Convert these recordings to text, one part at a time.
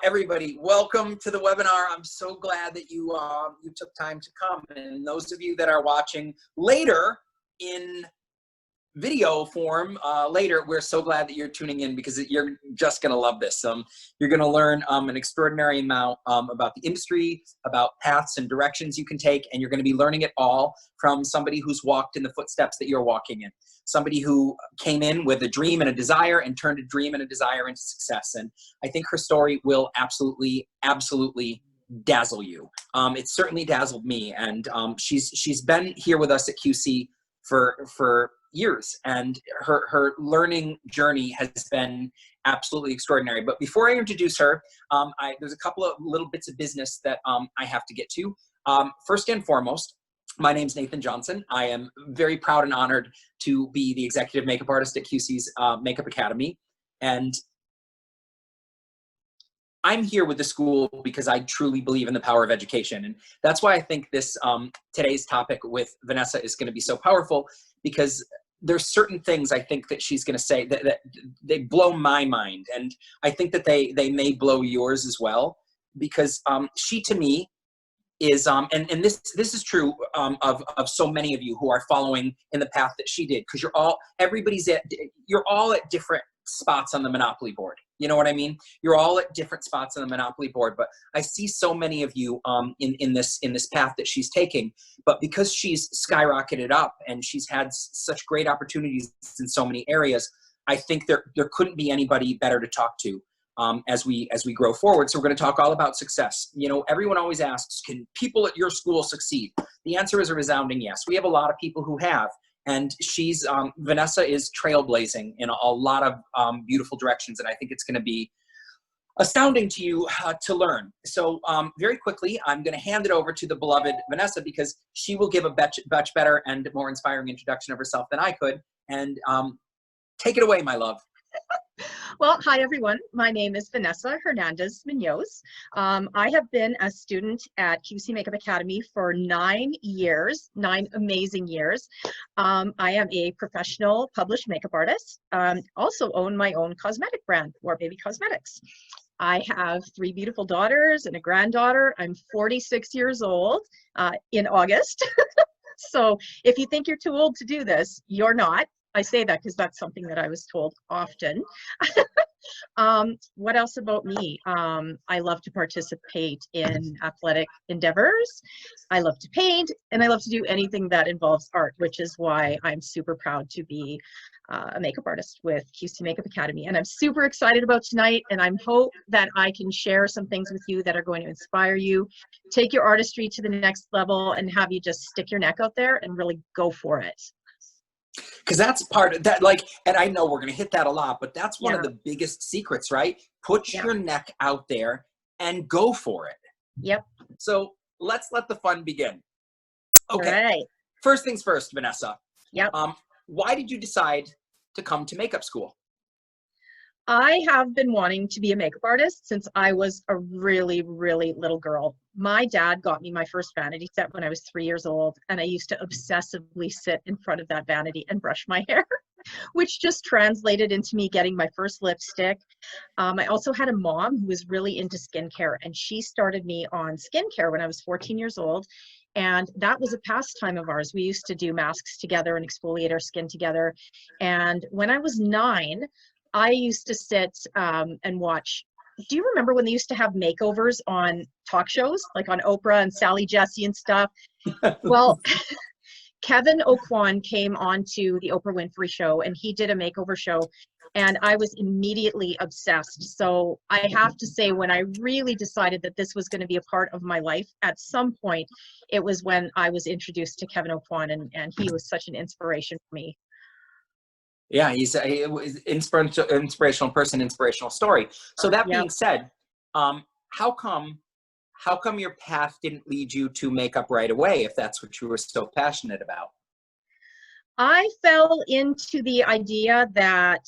Everybody, welcome to the webinar. I'm so glad that you took time to come. And those of you that are watching later in video form later, we're so glad that you're tuning in because you're just going to love this. You're going to learn an extraordinary amount about the industry, about paths and directions you can take, and you're going to be learning it all from somebody who's walked in the footsteps that you're walking in. Somebody who came in with a dream and a desire and turned a dream and a desire into success. And I think her story will absolutely dazzle you. It certainly dazzled me. And she's been here with us at QC for years, and her learning journey has been absolutely extraordinary. But before I introduce her, there's a couple of little bits of business that I have to get to. First and foremost, my name's Nathan Johnson. I am very proud and honored to be the executive makeup artist at QC's Makeup Academy. And I'm here with the school because I truly believe in the power of education. And that's why I think this today's topic with Vanessa is going to be so powerful, because there's certain things I think that she's going to say that they blow my mind. And I think that they may blow yours as well, because she, to me, is, and this is true of so many of you who are following in the path that she did, because you're all at different spots on the Monopoly board. You know what I mean? You're all at different spots on the Monopoly board, but I see so many of you in this path that she's taking. But because she's skyrocketed up and she's had such great opportunities in so many areas, I think there couldn't be anybody better to talk to as we grow forward. So we're going to talk all about success. You know, everyone always asks, can people at your school succeed? The answer is a resounding yes. We have a lot of people who have. And Vanessa is trailblazing in a lot of beautiful directions. And I think it's going to be astounding to you to learn. So very quickly, I'm going to hand it over to the beloved Vanessa, because she will give a much better and more inspiring introduction of herself than I could. And take it away, my love. Well, hi, everyone. My name is Vanessa Hernandez Munoz. I have been a student at QC Makeup Academy for 9 years, 9 amazing years. I am a professional published makeup artist. Also own my own cosmetic brand, War Baby Cosmetics. I have 3 beautiful daughters and a granddaughter. I'm 46 years old in August. So if you think you're too old to do this, you're not. I say that because that's something that I was told often. What else about me? I love to participate in athletic endeavors. I love to paint, and I love to do anything that involves art, which is why I'm super proud to be a makeup artist with QC Makeup Academy. And I'm super excited about tonight, and I hope that I can share some things with you that are going to inspire you, take your artistry to the next level, and have you just stick your neck out there and really go for it. Because that's part of that, like, and I know we're going to hit that a lot, but that's one of the biggest secrets, right? Put your neck out there and go for it. Yep. So let's let the fun begin. Okay. All right. First things first, Vanessa. Yep. Why did you decide to come to makeup school? I have been wanting to be a makeup artist since I was a really, really little girl. My dad got me my first vanity set when I was 3 years old, and I used to obsessively sit in front of that vanity and brush my hair, which just translated into me getting my first lipstick. I also had a mom who was really into skincare, and she started me on skincare when I was 14 years old. And that was a pastime of ours. We used to do masks together and exfoliate our skin together. And when I was 9, I used to sit and watch. Do you remember when they used to have makeovers on talk shows, like on Oprah and Sally Jesse and stuff? Well, Kevin Aucoin came on to the Oprah Winfrey Show, and he did a makeover show, and I was immediately obsessed. So I have to say, when I really decided that this was going to be a part of my life at some point, it was when I was introduced to Kevin Aucoin, and he was such an inspiration for me. Yeah, he's an inspirational person, inspirational story. So that being said, how come your path didn't lead you to makeup right away if that's what you were so passionate about? I fell into the idea that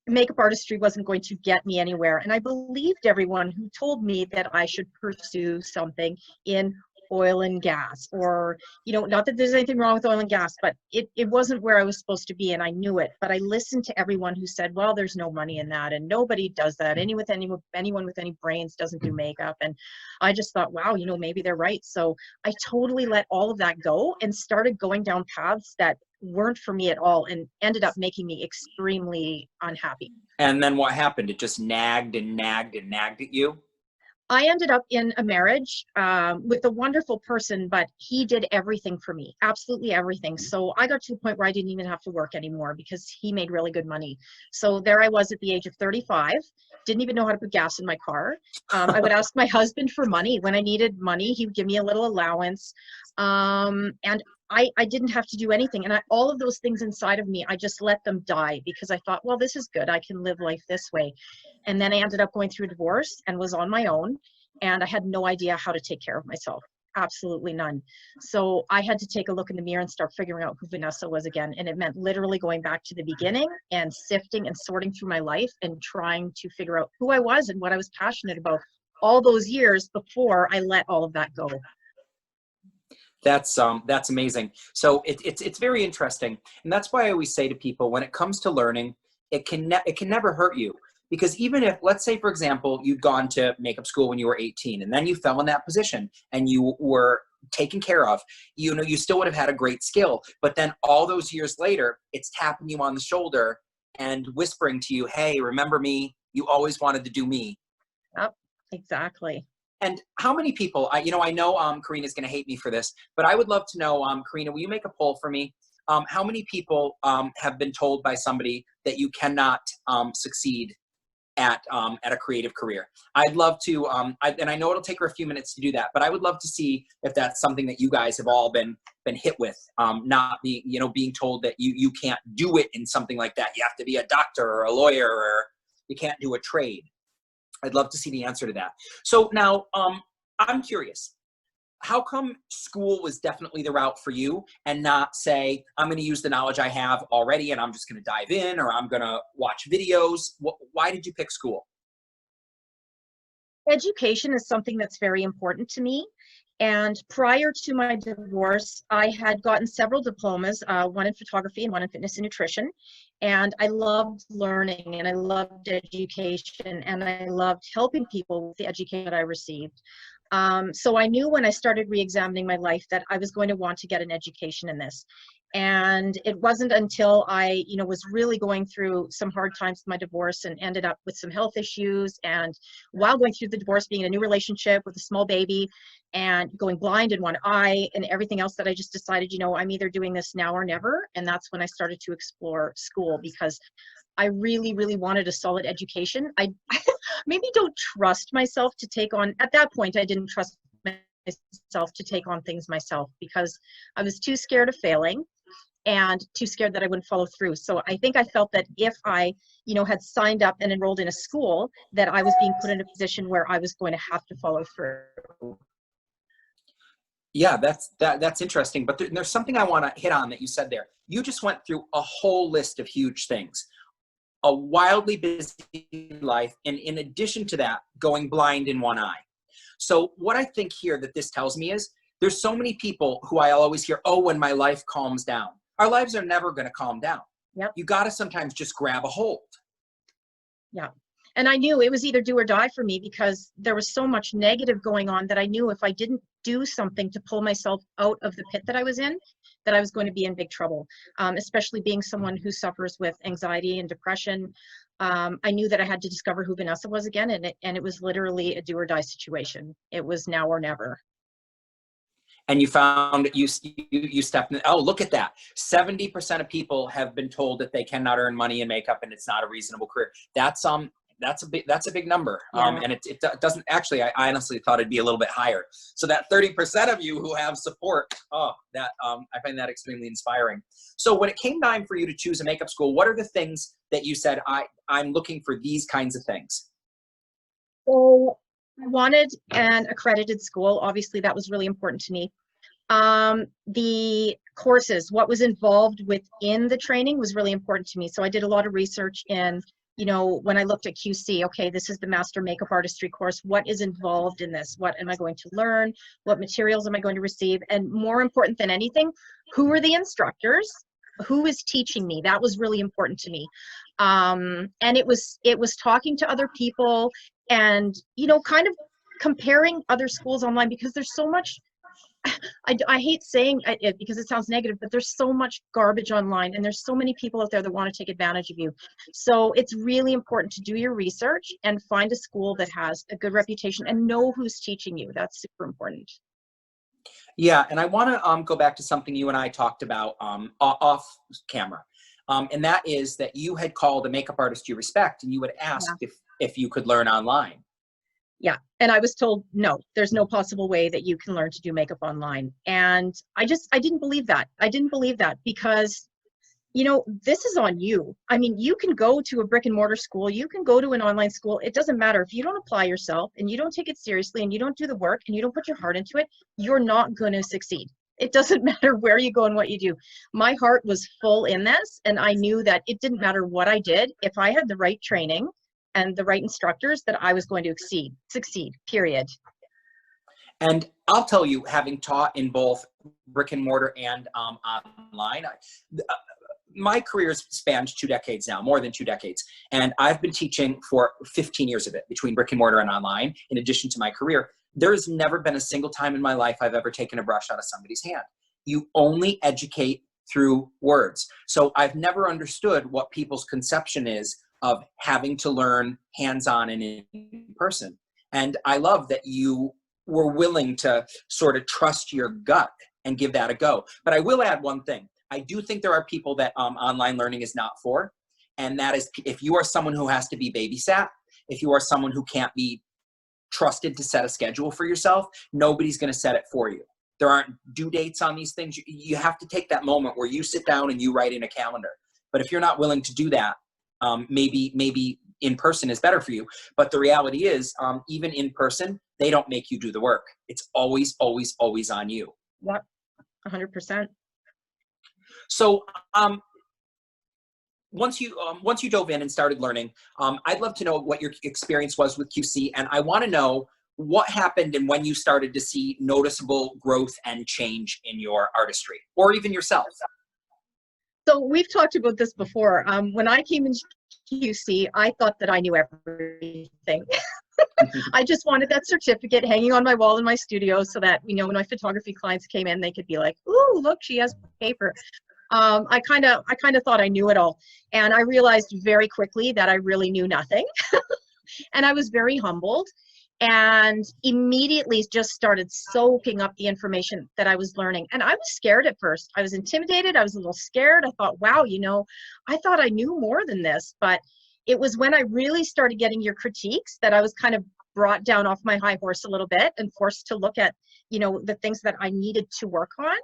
makeup artistry wasn't going to get me anywhere, and I believed everyone who told me that I should pursue something in oil and gas, or, you know, not that there's anything wrong with oil and gas, but it wasn't where I was supposed to be, and I knew it. But I listened to everyone who said, well, there's no money in that, and nobody does that. Anyone with any brains doesn't do makeup. And I just thought, wow, you know, maybe they're right. So I totally let all of that go and started going down paths that weren't for me at all, and ended up making me extremely unhappy. And then what happened? It just nagged and nagged and nagged at you? I ended up in a marriage with a wonderful person, but he did everything for me, absolutely everything. So I got to a point where I didn't even have to work anymore because he made really good money. So there I was at the age of 35, didn't even know how to put gas in my car. I would ask my husband for money. When I needed money, he would give me a little allowance. And I didn't have to do anything. And all of those things inside of me, I just let them die because I thought, well, this is good. I can live life this way. And then I ended up going through a divorce and was on my own. And I had no idea how to take care of myself. Absolutely none. So I had to take a look in the mirror and start figuring out who Vanessa was again. And it meant literally going back to the beginning and sifting and sorting through my life and trying to figure out who I was and what I was passionate about all those years before I let all of that go. That's amazing. So it's very interesting, and that's why I always say to people, when it comes to learning, it can never hurt you, because even if, let's say for example, you'd gone to makeup school when you were 18, and then you fell in that position and you were taken care of, you know, you still would have had a great skill. But then all those years later, it's tapping you on the shoulder and whispering to you, "Hey, remember me? You always wanted to do me." Yep, exactly. And how many people, I know Karina's going to hate me for this, but I would love to know, Karina, will you make a poll for me? How many people have been told by somebody that you cannot succeed at a creative career? I'd love to, and I know it'll take her a few minutes to do that, but I would love to see if that's something that you guys have all been hit with, not being told that you can't do it in something like that. You have to be a doctor or a lawyer, or you can't do a trade. I'd love to see the answer to that. So now, I'm curious, how come school was definitely the route for you, and not say, I'm going to use the knowledge I have already and I'm just going to dive in, or I'm going to watch videos? Why did you pick school? Education is something that's very important to me. And prior to my divorce, I had gotten several diplomas, one in photography and one in fitness and nutrition. And I loved learning, and I loved education, and I loved helping people with the education that I received. So I knew when I started re-examining my life that I was going to want to get an education in this. And it wasn't until I, was really going through some hard times with my divorce and ended up with some health issues. And while going through the divorce, being in a new relationship with a small baby and going blind in one eye and everything else, that I just decided, I'm either doing this now or never. And that's when I started to explore school, because I really, really wanted a solid education. I maybe don't trust myself to take on, at that point, I didn't trust myself to take on things myself because I was too scared of failing and too scared that I wouldn't follow through. So I think I felt that if I, had signed up and enrolled in a school, that I was being put in a position where I was going to have to follow through. Yeah, that's interesting. But there's something I want to hit on that you said there. You just went through a whole list of huge things. A wildly busy life, and in addition to that, going blind in one eye. So what I think here that this tells me is, there's so many people who I always hear, oh, when my life calms down. Our lives are never going to calm down. Yep. You got to sometimes just grab a hold. Yeah. And I knew it was either do or die for me, because there was so much negative going on that I knew if I didn't do something to pull myself out of the pit that I was in, that I was going to be in big trouble, especially being someone who suffers with anxiety and depression. I knew that I had to discover who Vanessa was again, and it was literally a do or die situation. It was now or never. And you found you stepped in. Oh, look at that. 70% of people have been told that they cannot earn money in makeup and it's not a reasonable career. That's a big number. Yeah. And it doesn't actually, I honestly thought it'd be a little bit higher. So that 30% of you who have support, I find that extremely inspiring. So when it came time for you to choose a makeup school, what are the things that you said, I'm looking for these kinds of things? So I wanted an accredited school. Obviously, that was really important to me. The courses, what was involved within the training was really important to me. So I did a lot of research in you know, when I looked at QC, okay, this is the master makeup artistry course. What is involved in this? What am I going to learn? What materials am I going to receive? And more important than anything, who are the instructors? Who is teaching me? That was really important to me. And it was talking to other people and, you know, kind of comparing other schools online, because there's so much, I hate saying it because it sounds negative, but there's so much garbage online and there's so many people out there that want to take advantage of you. So it's really important to do your research and find a school that has a good reputation and know who's teaching you. That's super important. Yeah, and I want to go back to something you and I talked about off camera. And that is that you had called a makeup artist you respect and you had asked if you could learn online. Yeah. And I was told, no, there's no possible way that you can learn to do makeup online. And I didn't believe that. I didn't believe that because, you know, this is on you. I mean, you can go to a brick and mortar school, you can go to an online school. It doesn't matter. If you don't apply yourself and you don't take it seriously and you don't do the work and you don't put your heart into it, you're not going to succeed. It doesn't matter where you go and what you do. My heart was full in this, and I knew that it didn't matter what I did. If I had the right training and the right instructors, that I was going to succeed, period. And I'll tell you, having taught in both brick and mortar and online, my career spans 2 decades now, more than 2 decades. And I've been teaching for 15 years of it, between brick and mortar and online, in addition to my career. There has never been a single time in my life I've ever taken a brush out of somebody's hand. You only educate through words. So I've never understood what people's conception is of having to learn hands-on and in person. And I love that you were willing to sort of trust your gut and give that a go. But I will add one thing. I do think there are people that online learning is not for. And that is, if you are someone who has to be babysat, if you are someone who can't be trusted to set a schedule for yourself, nobody's going to set it for you. There aren't due dates on these things. You have to take that moment where you sit down and you write in a calendar. But if you're not willing to do that, maybe in person is better for you. But the reality is, even in person, they don't make you do the work. It's always, always, always on you. Yep, 100%. So once you dove in and started learning, I'd love to know what your experience was with QC, and I want to know what happened and when you started to see noticeable growth and change in your artistry, or even yourself. So we've talked about this before. When I came into QC, I thought that I knew everything. I just wanted that certificate hanging on my wall in my studio so that, you know, when my photography clients came in, they could be like, "Ooh, look, she has paper." I kind of thought I knew it all. And I realized very quickly that I really knew nothing. And I was very humbled, and immediately just started soaking up the information that I was learning. And I was scared at first. I was intimidated. I was a little scared. I thought, wow, you know, I thought I knew more than this. But it was when I really started getting your critiques that I was kind of brought down off my high horse a little bit and forced to look at, you know, the things that I needed to work on.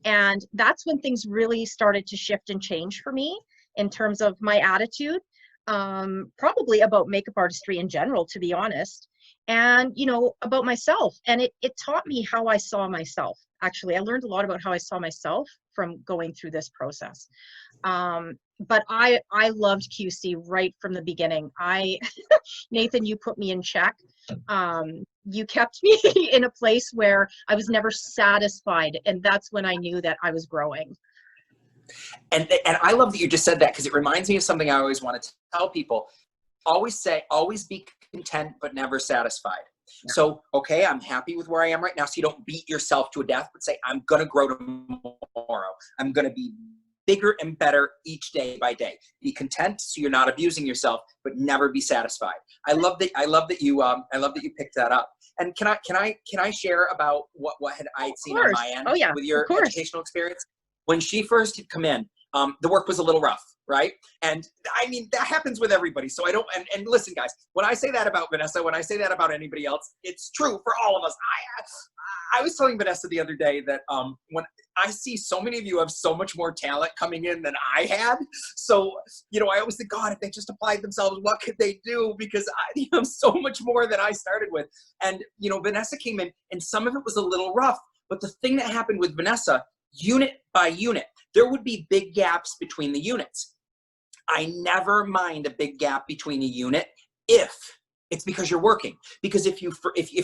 And that's when things really started to shift and change for me in terms of my attitude, probably about makeup artistry in general, to be honest. And, you know, about myself. And it taught me how I saw myself. Actually, I learned a lot about how I saw myself from going through this process. But I loved QC right from the beginning. Nathan, you put me in check. You kept me in a place where I was never satisfied. And that's when I knew that I was growing. And I love that you just said that, because it reminds me of something I always want to tell people. Always be content, but never satisfied. Yeah. So, okay, I'm happy with where I am right now. So you don't beat yourself to a death, but say, I'm going to grow tomorrow. I'm going to be bigger and better each day by day. Be content, so you're not abusing yourself, but never be satisfied. I love that you picked that up. And can I share about what I had seen on my end with your educational experience? When she first had come in, the work was a little rough, right? And I mean, that happens with everybody. So I don't, and listen, guys, when I say that about Vanessa, when I say that about anybody else, it's true for all of us. I was telling Vanessa the other day that when I see so many of you have so much more talent coming in than I had. So, you know, I always think, God, if they just applied themselves, what could they do? Because I have so much more than I started with. And, you know, Vanessa came in and some of it was a little rough. But the thing that happened with Vanessa, unit by unit, there would be big gaps between the units. I never mind a big gap between a unit if it's because you're working. Because if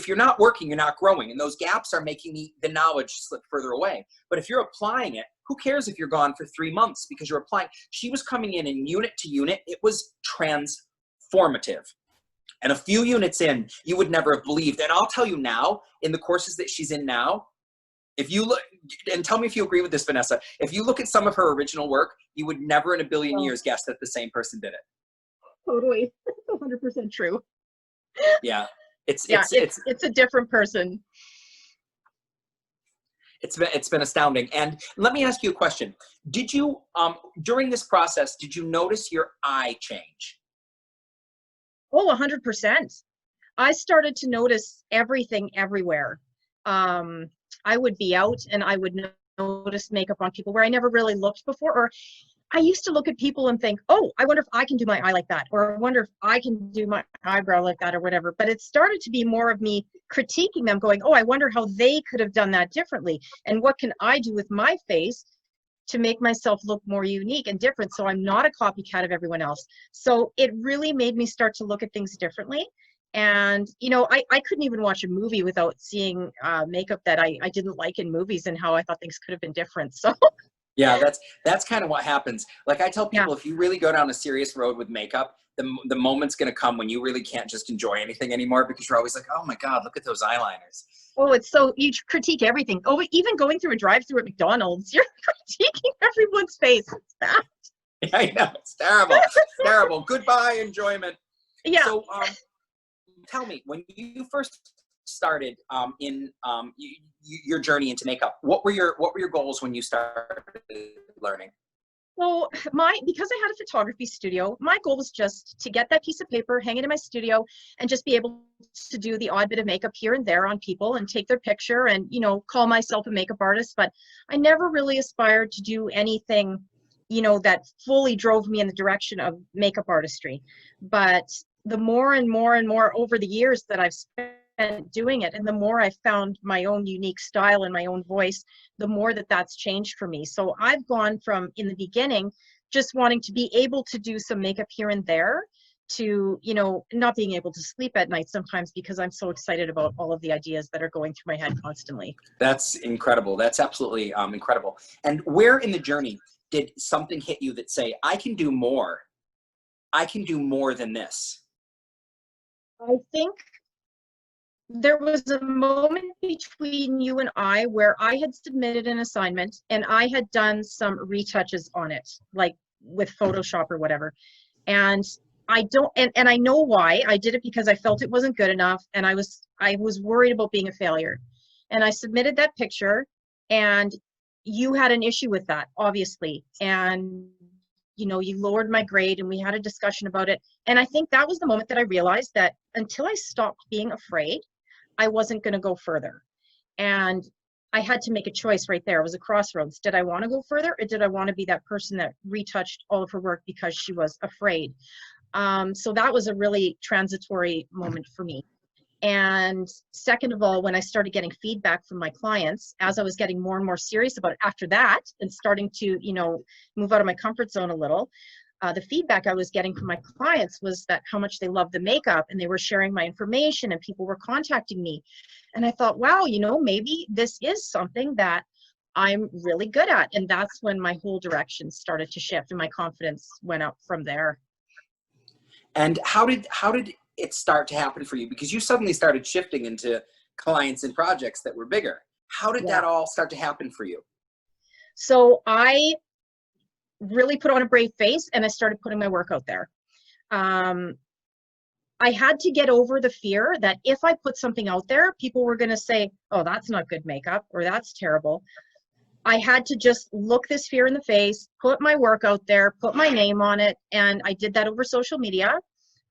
you're not working, you're not growing. And those gaps are making the knowledge slip further away. But if you're applying it, who cares if you're gone for 3 months because you're applying? She was coming in unit to unit. It was transformative. And a few units in, you would never have believed. And I'll tell you now, in the courses that she's in now, if you look, and tell me if you agree with this, Vanessa, if you look at some of her original work, you would never in a billion years guess that the same person did it. Totally. 100% true. Yeah. It's a different person. It's been astounding. And let me ask you a question. Did you, during this process, did you notice your eye change? Oh, 100%. I started to notice everything everywhere. I would be out and I would notice makeup on people where I never really looked before. Or I used to look at people and think, oh, I wonder if I can do my eye like that. Or I wonder if I can do my eyebrow like that or whatever. But it started to be more of me critiquing them, going, oh, I wonder how they could have done that differently. And what can I do with my face to make myself look more unique and different, so I'm not a copycat of everyone else. So it really made me start to look at things differently. And, you know, I couldn't even watch a movie without seeing makeup that I didn't like in movies and how I thought things could have been different. So yeah, that's kind of what happens. Like I tell people, if you really go down a serious road with makeup, the moment's going to come when you really can't just enjoy anything anymore, because you're always like, oh my God, look at those eyeliners. Oh, it's so, you critique everything. Oh, even going through a drive-through at McDonald's, you're critiquing everyone's face. It's bad. Yeah, I know, it's terrible. It's terrible. Goodbye enjoyment. Yeah. So tell me, when you first started your journey into makeup, what were your goals when you started learning? So because I had a photography studio, my goal was just to get that piece of paper, hang it in my studio, and just be able to do the odd bit of makeup here and there on people and take their picture and, you know, call myself a makeup artist. But I never really aspired to do anything, you know, that fully drove me in the direction of makeup artistry. But the more and more and more over the years that I've spent doing it, and the more I found my own unique style and my own voice, the more that's changed for me. So I've gone from, in the beginning, just wanting to be able to do some makeup here and there, to, you know, not being able to sleep at night sometimes because I'm so excited about all of the ideas that are going through my head constantly. That's incredible. That's absolutely incredible. And where in the journey did something hit you that say, I can do more? I can do more than this? I think there was a moment between you and I where I had submitted an assignment and I had done some retouches on it, like with Photoshop or whatever. And I don't, and I know why. I did it because I felt it wasn't good enough, and I was worried about being a failure. And I submitted that picture, and you had an issue with that, obviously. And you know, you lowered my grade, and we had a discussion about it. And I think that was the moment that I realized that until I stopped being afraid, I wasn't going to go further. And I had to make a choice right there. It was a crossroads. Did I want to go further, or did I want to be that person that retouched all of her work because she was afraid? So that was a really transitory moment for me. And second of all, when I started getting feedback from my clients, as I was getting more and more serious about it after that, and starting to, you know, move out of my comfort zone a little, the feedback I was getting from my clients was that how much they loved the makeup, and they were sharing my information, and people were contacting me. And I thought, wow, you know, maybe this is something that I'm really good at. And that's when my whole direction started to shift, and my confidence went up from there. And how did it start to happen for you? Because you suddenly started shifting into clients and projects that were bigger. How did that all start to happen for you? So I really put on a brave face, and I started putting my work out there. I had to get over the fear that if I put something out there, people were going to say, oh, that's not good makeup, or that's terrible. I had to just look this fear in the face, put my work out there, put my name on it. And I did that over social media.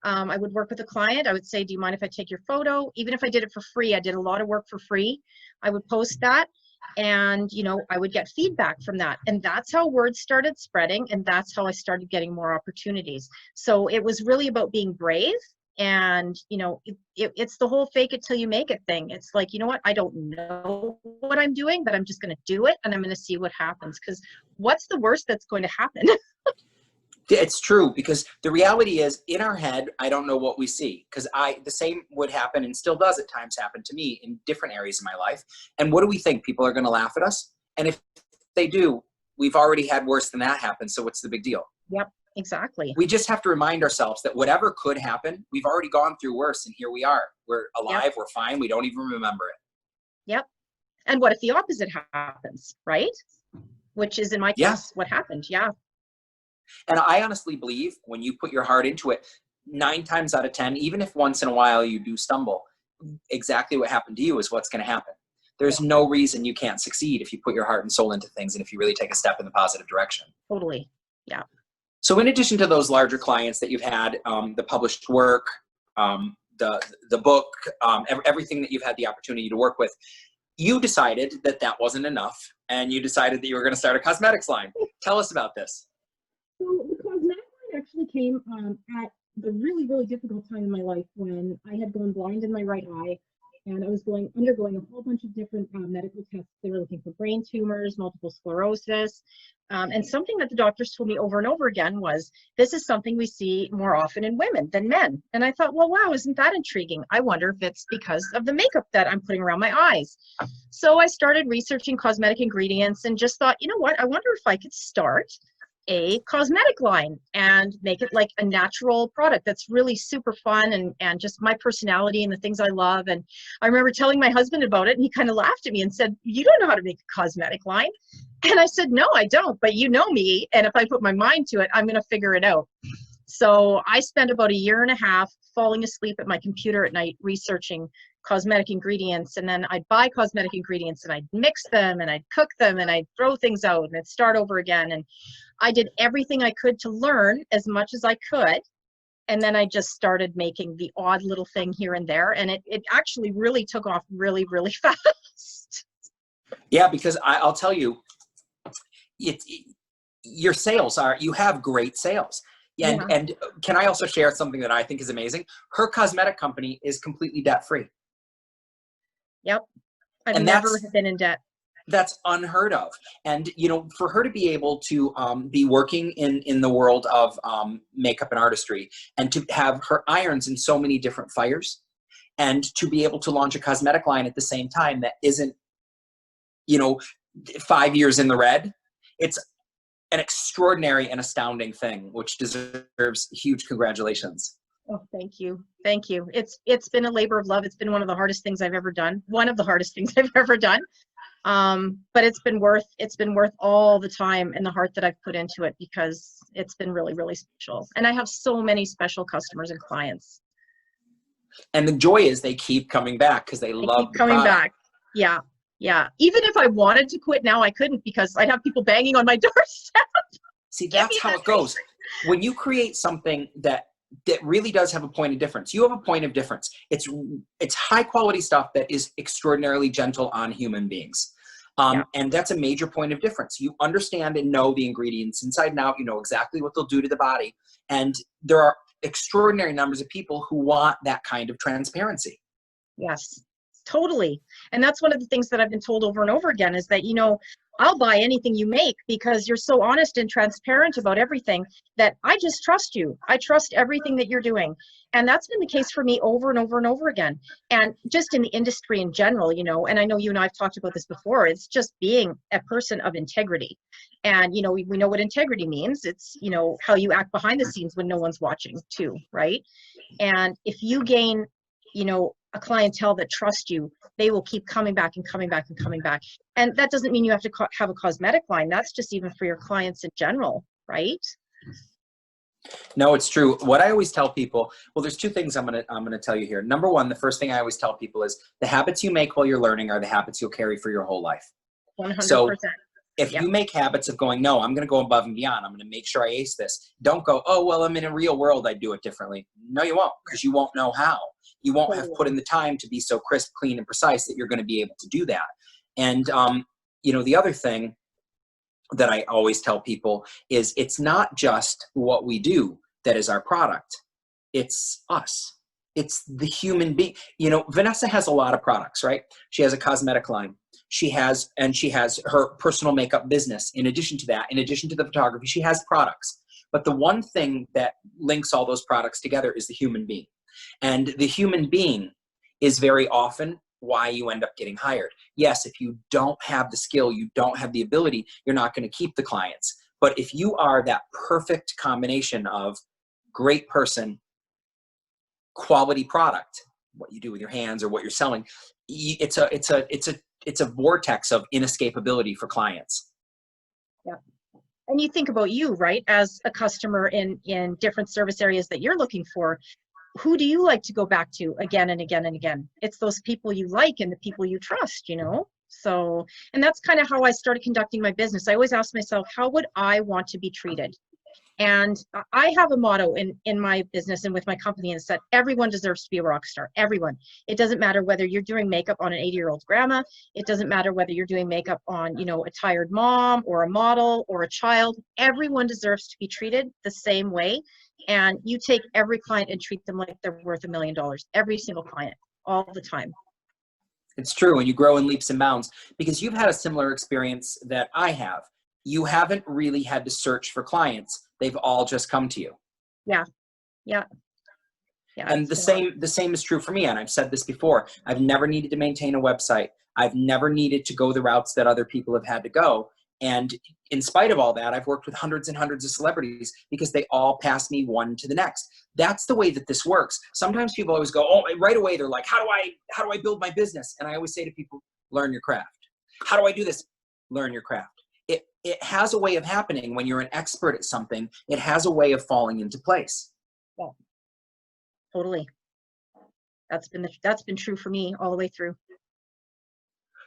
I would work with a client. I would say, do you mind if I take your photo? Even if I did it for free, I did a lot of work for free. I would post that, and, you know, I would get feedback from that. And that's how word started spreading. And that's how I started getting more opportunities. So it was really about being brave. And, you know, it's the whole fake it till you make it thing. It's like, you know what, I don't know what I'm doing, but I'm just going to do it, and I'm going to see what happens. Because what's the worst that's going to happen? It's true, because the reality is, in our head, I don't know what we see, because the same would happen and still does at times happen to me in different areas of my life. And what do we think? People are going to laugh at us. And if they do, we've already had worse than that happen. So what's the big deal? Yep, exactly. We just have to remind ourselves that whatever could happen, we've already gone through worse. And here we are. We're alive. Yep. We're fine. We don't even remember it. Yep. And what if the opposite happens, right? Which is in my case, what happened. Yeah. And I honestly believe when you put your heart into it, 9 times out of 10, even if once in a while you do stumble, exactly what happened to you is what's going to happen. There's no reason you can't succeed if you put your heart and soul into things and if you really take a step in the positive direction. Totally. Yeah. So in addition to those larger clients that you've had, the published work, the book, everything that you've had the opportunity to work with, you decided that that wasn't enough, and you decided that you were going to start a cosmetics line. Tell us about this. So the cosmetic line actually came at the really, really difficult time in my life when I had gone blind in my right eye, and I was undergoing a whole bunch of different medical tests. They were looking for brain tumors, multiple sclerosis, and something that the doctors told me over and over again was, this is something we see more often in women than men. And I thought, well, wow, isn't that intriguing? I wonder if it's because of the makeup that I'm putting around my eyes. So I started researching cosmetic ingredients and just thought, you know what, I wonder if I could start a cosmetic line and make it like a natural product that's really super fun and just my personality and the things I love. And I remember telling my husband about it, and he kind of laughed at me and said, you don't know how to make a cosmetic line. And I said, no, I don't, but you know me, and if I put my mind to it, I'm going to figure it out. So I spent about 1.5 years falling asleep at my computer at night researching cosmetic ingredients, and then I'd buy cosmetic ingredients and I'd mix them and I'd cook them and I'd throw things out and I'd start over again. And I did everything I could to learn as much as I could. And then I just started making the odd little thing here and there. And it actually really took off really, really fast. Yeah, because I'll tell you, your sales you have great sales. And can I also share something that I think is amazing? Her cosmetic company is completely debt-free. Yep. I've never been in debt. That's unheard of. And, you know, for her to be able to be working in the world of makeup and artistry, and to have her irons in so many different fires, and to be able to launch a cosmetic line at the same time that isn't, you know, 5 years in the red, it's an extraordinary and astounding thing, which deserves huge congratulations. Oh, thank you. Thank you. It's been a labor of love. It's been one of the hardest things I've ever done. One of the hardest things I've ever done. But it's been worth all the time and the heart that I've put into it, because it's been really, really special. And I have so many special customers and clients. And the joy is they keep coming back because they love keep coming back. Yeah. Yeah. Even if I wanted to quit now, I couldn't, because I'd have people banging on my doorstep. See, that's how it goes. When you create something that really does have a point of difference, you have a point of difference. It's high quality stuff that is extraordinarily gentle on human beings. And that's a major point of difference. You understand and know the ingredients inside and out. You know exactly what they'll do to the body. And there are extraordinary numbers of people who want that kind of transparency. Yes, totally. And that's one of the things that I've been told over and over again is that, you know, I'll buy anything you make because you're so honest and transparent about everything that I just trust you. I trust everything that you're doing. And that's been the case for me over and over and over again. And just in the industry in general, you know, and I know you and I have talked about this before, it's just being a person of integrity. And, you know, we know what integrity means. It's, you know, how you act behind the scenes when no one's watching too, right? And if you gain, you know, a clientele that trust you, they will keep coming back and coming back and coming back. And that doesn't mean you have to have a cosmetic line. That's just even for your clients in general, right? No, it's true. What I always tell people, well, there's 2 things I'm gonna tell you here. Number 1, the first thing I always tell people is the habits you make while you're learning are the habits you'll carry for your whole life. 100%. So if you make habits of going, no, I'm going to go above and beyond, I'm going to make sure I ace this. Don't go, oh, well, I'm in a real world, I do it differently. No, you won't, because you won't know how. You won't have put in the time to be so crisp, clean, and precise that you're going to be able to do that. And, you know, the other thing that I always tell people is it's not just what we do that is our product. It's us. It's the human being. You know, Vanessa has a lot of products, right? She has a cosmetic line. She has her personal makeup business. In addition to that, in addition to the photography, she has products. But the one thing that links all those products together is the human being. And the human being is very often why you end up getting hired. Yes, if you don't have the skill, you don't have the ability, you're not going to keep the clients. But if you are that perfect combination of great person, quality product, what you do with your hands or what you're selling, it's a vortex of inescapability for clients. Yeah. And you think about you, right, as a customer in different service areas that you're looking for. Who do you like to go back to again and again and again? It's those people you like and the people you trust, you know? So, and that's kind of how I started conducting my business. I always ask myself, how would I want to be treated? And I have a motto in my business and with my company, and it's that everyone deserves to be a rock star. Everyone. It doesn't matter whether you're doing makeup on an 80-year-old grandma. It doesn't matter whether you're doing makeup on, you know, a tired mom or a model or a child. Everyone deserves to be treated the same way. And you take every client and treat them like they're worth $1 million. Every single client, all the time. It's true, and you grow in leaps and bounds because you've had a similar experience that I have. You haven't really had to search for clients. They've all just come to you. Yeah. Yeah. Yeah. And the same is true for me. And I've said this before. I've never needed to maintain a website. I've never needed to go the routes that other people have had to go. And in spite of all that, I've worked with hundreds and hundreds of celebrities because they all pass me one to the next. That's the way that this works. Sometimes people always go, oh, right away. They're like, how do I build my business? And I always say to people, learn your craft. How do I do this? Learn your craft. It has a way of happening when you're an expert at something. It has a way of falling into place. Yeah, totally. That's been true for me all the way through.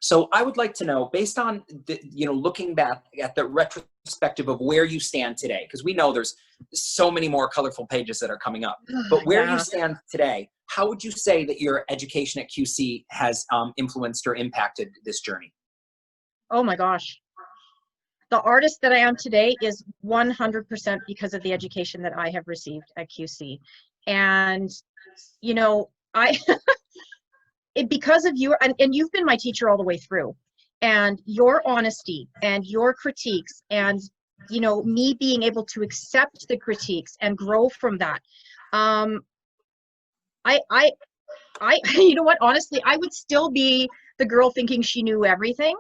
So I would like to know, based on looking back at the retrospective of where you stand today, because we know there's so many more colorful pages that are coming up, but where you stand today, how would you say that your education at QC has influenced or impacted this journey? Oh my gosh. The artist that I am today is 100% because of the education that I have received at QC. And, you know, because of you, and you've been my teacher all the way through, and your honesty and your critiques and, you know, me being able to accept the critiques and grow from that. You know what, honestly, I would still be the girl thinking she knew everything.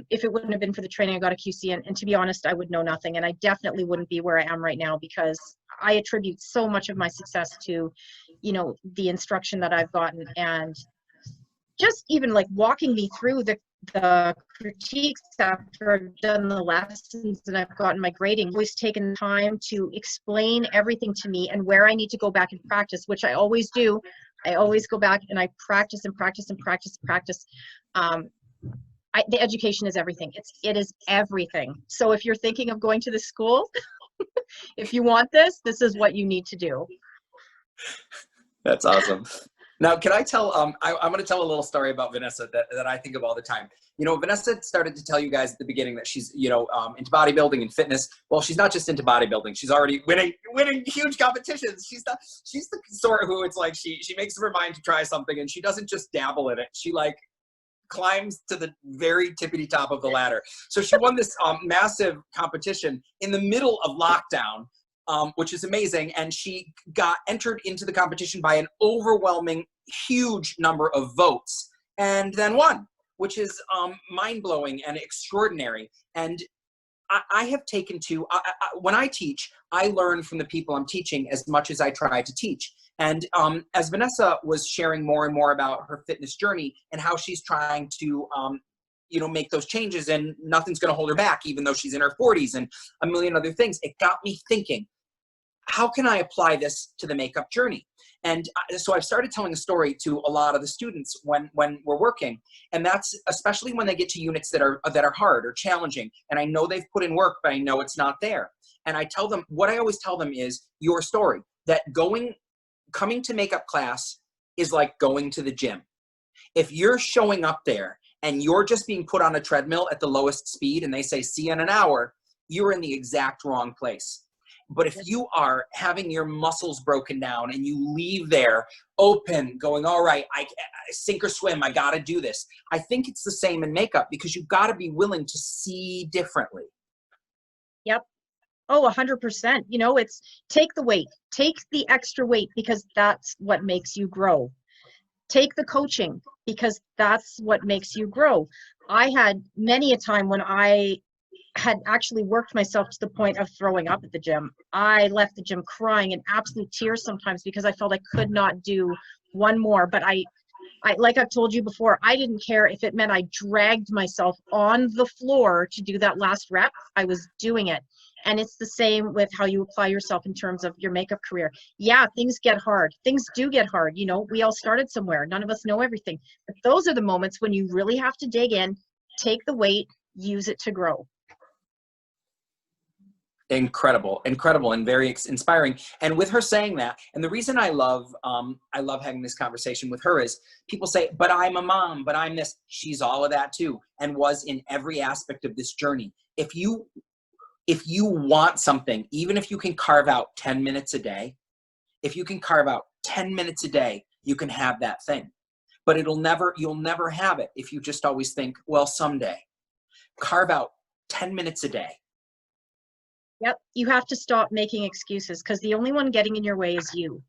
If it wouldn't have been for the training I got at QC, and to be honest, I would know nothing, and I definitely wouldn't be where I am right now because I attribute so much of my success to, you know, the instruction that I've gotten, and just even like walking me through the critiques after I've done the lessons and I've gotten my grading, always taken time to explain everything to me and where I need to go back and practice, which I always do. I always go back and I practice and practice and practice and practice. The education is everything. It is everything. So if you're thinking of going to the school, if you want this is what you need to do. That's awesome. Now, can I tell, I'm going to tell a little story about Vanessa that I think of all the time. You know, Vanessa started to tell you guys at the beginning that she's, into bodybuilding and fitness. Well, she's not just into bodybuilding. She's already winning huge competitions. She's the sort who it's like, she makes up her mind to try something and she doesn't just dabble in it. She like climbs to the very tippity top of the ladder. So she won this massive competition in the middle of lockdown, which is amazing. And she got entered into the competition by an overwhelming, huge number of votes and then won, which is mind-blowing and extraordinary. And I have taken to, when I teach, I learn from the people I'm teaching as much as I try to teach. And as Vanessa was sharing more and more about her fitness journey and how she's trying to, make those changes and nothing's going to hold her back, even though she's in her 40s and a million other things, it got me thinking, how can I apply this to the makeup journey? And so I've started telling a story to a lot of the students when we're working, and that's especially when they get to units that are hard or challenging. And I know they've put in work, but I know it's not there. And I tell them, what I always tell them is your story, that coming to makeup class is like going to the gym. If you're showing up there and you're just being put on a treadmill at the lowest speed and they say, see you in an hour, you're in the exact wrong place. But if you are having your muscles broken down and you leave there open, going, all right, I sink or swim, I got to do this. I think it's the same in makeup because you've got to be willing to see differently. Yep. Oh, 100%. You know, it's take the weight, take the extra weight because that's what makes you grow. Take the coaching because that's what makes you grow. I had many a time when I had actually worked myself to the point of throwing up at the gym. I left the gym crying in absolute tears sometimes because I felt I could not do one more. But like I've told you before, I didn't care if it meant I dragged myself on the floor to do that last rep. I was doing it. And it's the same with how you apply yourself in terms of your makeup career. Yeah, things get hard. Things do get hard. You know, we all started somewhere. None of us know everything. But those are the moments when you really have to dig in, take the weight, use it to grow. Incredible, incredible, and very inspiring. And with her saying that, and the reason I love having this conversation with her is people say, but I'm a mom, but I'm this. She's all of that too, and was in every aspect of this journey. If you want something, even if you can carve out 10 minutes a day, if you can carve out 10 minutes a day, you can have that thing. But you'll never have it if you just always think, well, someday. Carve out 10 minutes a day. Yep, you have to stop making excuses because the only one getting in your way is you.